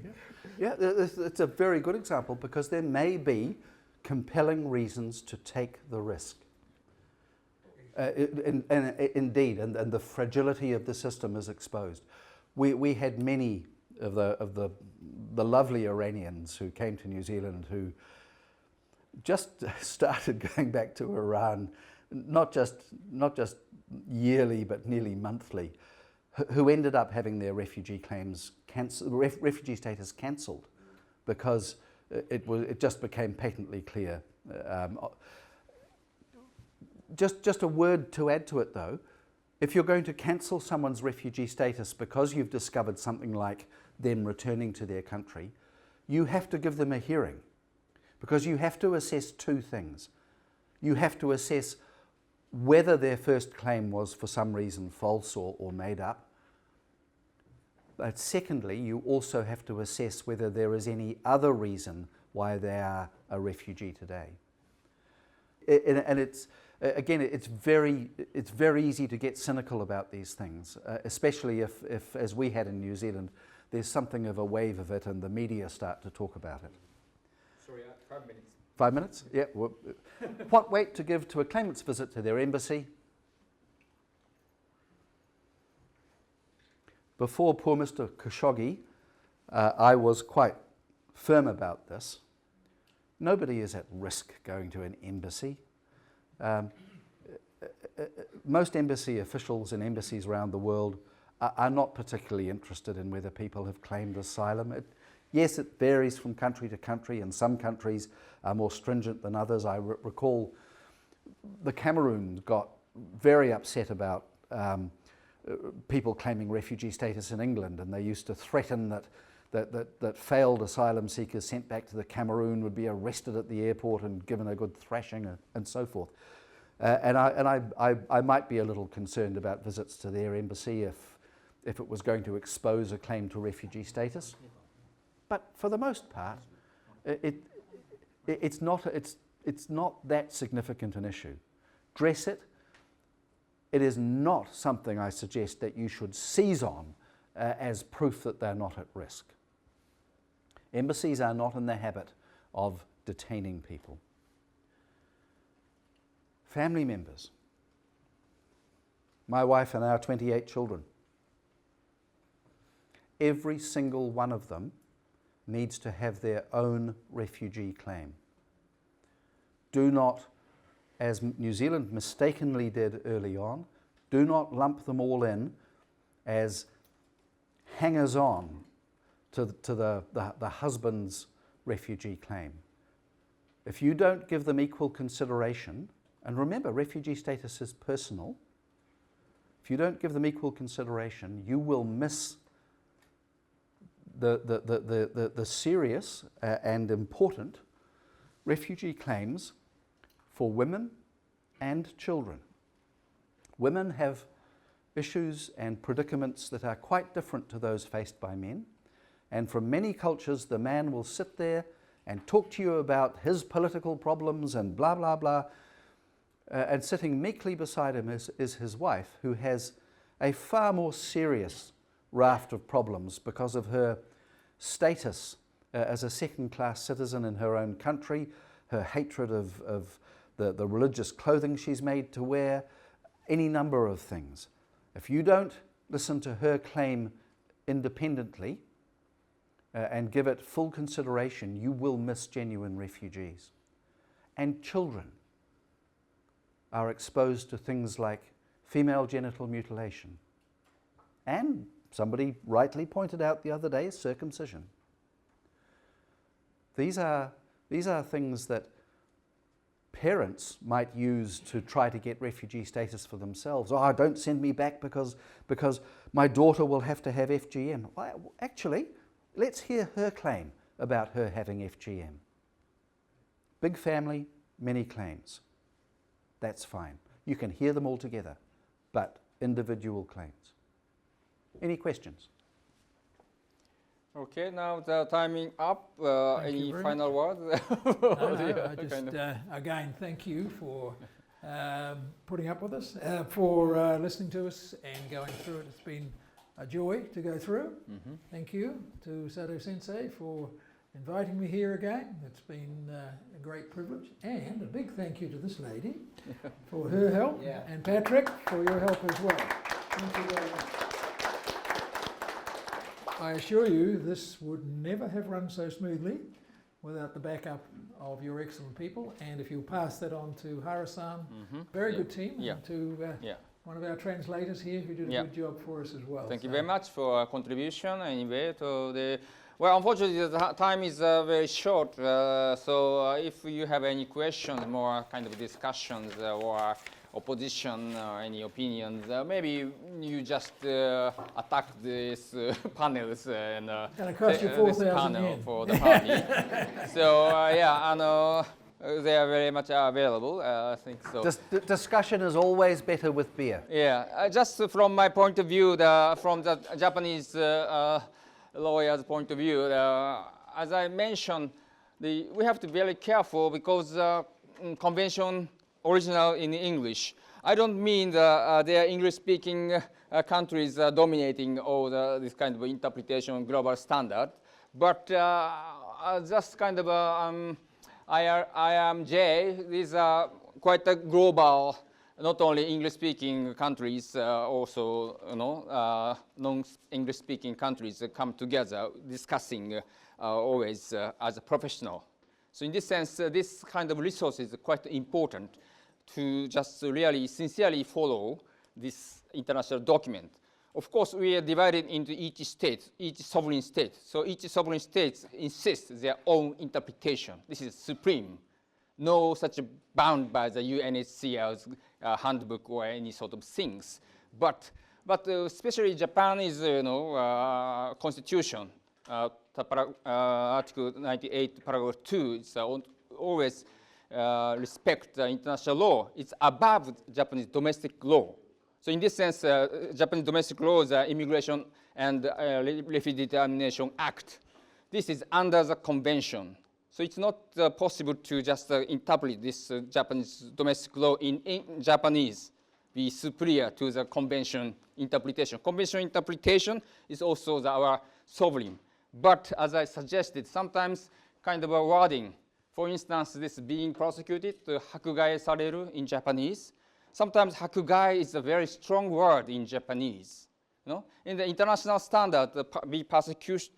Yeah, it's a very good example because there may be compelling reasons to take the risk. Indeed, and the fragility of the system is exposed. We had many of the lovely Iranians who came to New Zealand who just started going back to Iran, not just yearly but nearly monthly, who ended up having their refugee claims refugee status cancelled because it just became patently clear. Just a word to add to it though, if you're going to cancel someone's refugee status because you've discovered something like them returning to their country, you have to give them a hearing because you have to assess two things. You have to assess whether their first claim was for some reason false or made up. But secondly, you also have to assess whether there is any other reason why they are a refugee today. And it's very easy to get cynical about these things, especially if, as we had in New Zealand, there's something of a wave of it and the media start to talk about it. Sorry, 5 minutes. 5 minutes? Yeah. What weight to give to a claimant's visit to their embassy? Before poor Mr. Khashoggi, I was quite firm about this. Nobody is at risk going to an embassy. Most embassy officials in embassies around the world are not particularly interested in whether people have claimed asylum. Yes, it varies from country to country, and some countries are more stringent than others. I recall the Cameroon got very upset about people claiming refugee status in England, and they used to threaten that failed asylum seekers sent back to the Cameroon would be arrested at the airport and given a good thrashing and so forth. And I might be a little concerned about visits to their embassy if it was going to expose a claim to refugee status. But for the most part, it's not that significant an issue. Dress it. It is not something I suggest that you should seize on as proof that they're not at risk. Embassies are not in the habit of detaining people. Family members. My wife and our 28 children. Every single one of them needs to have their own refugee claim. Do not, as New Zealand mistakenly did early on, do not lump them all in as hangers-on to the husband's refugee claim. If you don't give them equal consideration, and remember, refugee status is personal, if you don't give them equal consideration, you will miss the serious and important refugee claims for women and children. Women have issues and predicaments that are quite different to those faced by men, and from many cultures the man will sit there and talk to you about his political problems and blah blah blah, and sitting meekly beside him is his wife, who has a far more serious raft of problems because of her status as a second-class citizen in her own country, her hatred of the religious clothing she's made to wear, any number of things. If you don't listen to her claim independently and give it full consideration, you will miss genuine refugees. And children are exposed to things like female genital mutilation. And somebody rightly pointed out the other day, circumcision. These are things that parents might use to try to get refugee status for themselves. Oh, don't send me back because my daughter will have to have FGM. Well, actually, let's hear her claim about her having FGM. Big family, many claims. That's fine. You can hear them all together, but individual claims. Any questions? Okay, now the timing up. Any very final words? I just, again, thank you for putting up with us, for listening to us and going through it. It's been a joy to go through. Thank you to Sato Sensei for inviting me here again. It's been a great privilege. And a big thank you to this lady for her help, and Patrick for your help as well. Thank you very much. I assure you this would never have run so smoothly without the backup of your excellent people. And if you'll pass that on to Hara-san, very good team, and to one of our translators here who did a good job for us as well. Thank you very much for contribution anyway to the. Well, unfortunately, the time is very short, so if you have any questions, more kind of discussions or opposition or any opinions, maybe you just attack these panels and this panel yen. for the party. So they are very much available. I think so. Discussion is always better with beer. Yeah, just from my point of view, from the Japanese lawyer's point of view, as I mentioned, we have to be very careful because convention original in English. I don't mean there are English-speaking countries dominating all this kind of interpretation global standard, but just kind of IMJ, these are quite a global, not only English-speaking countries, also non-English-speaking countries come together discussing always as a professional. So in this sense, this kind of resource is quite important to just really sincerely follow this international document. Of course, we are divided into each state, each sovereign state. So each sovereign state insists their own interpretation. This is supreme. No such bound by the UNHCR's handbook or any sort of things. But especially Japanese, constitution, Article 98, Paragraph 2, it's always respect international law. It's above Japanese domestic law. So in this sense, Japanese domestic law is the Immigration and Refugee Determination Act. This is under the convention. So it's not possible to just interpret this Japanese domestic law in Japanese, be superior to the convention interpretation. Convention interpretation is also our sovereign. But as I suggested, sometimes kind of a wording. For instance, this being prosecuted, hakugai sareru in Japanese. Sometimes hakugai is a very strong word in Japanese. In the international standard, be persecuted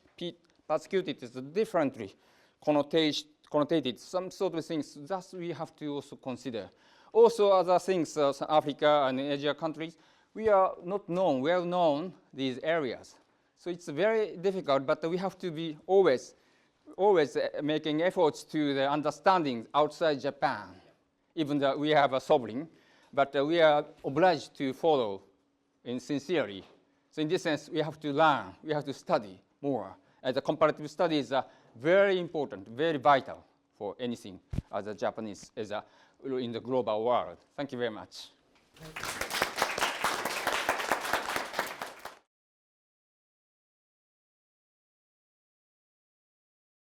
is differently connotated. Some sort of things that we have to also consider. Also, other things, Africa and Asia countries, we are not well known these areas. So it's very difficult, but we have to be always making efforts to the understanding outside Japan, even though we have a sovereign, but we are obliged to follow sincerely. So in this sense, we have to learn, we have to study more. The comparative studies are very important, very vital for anything as a Japanese in the global world. Thank you very much.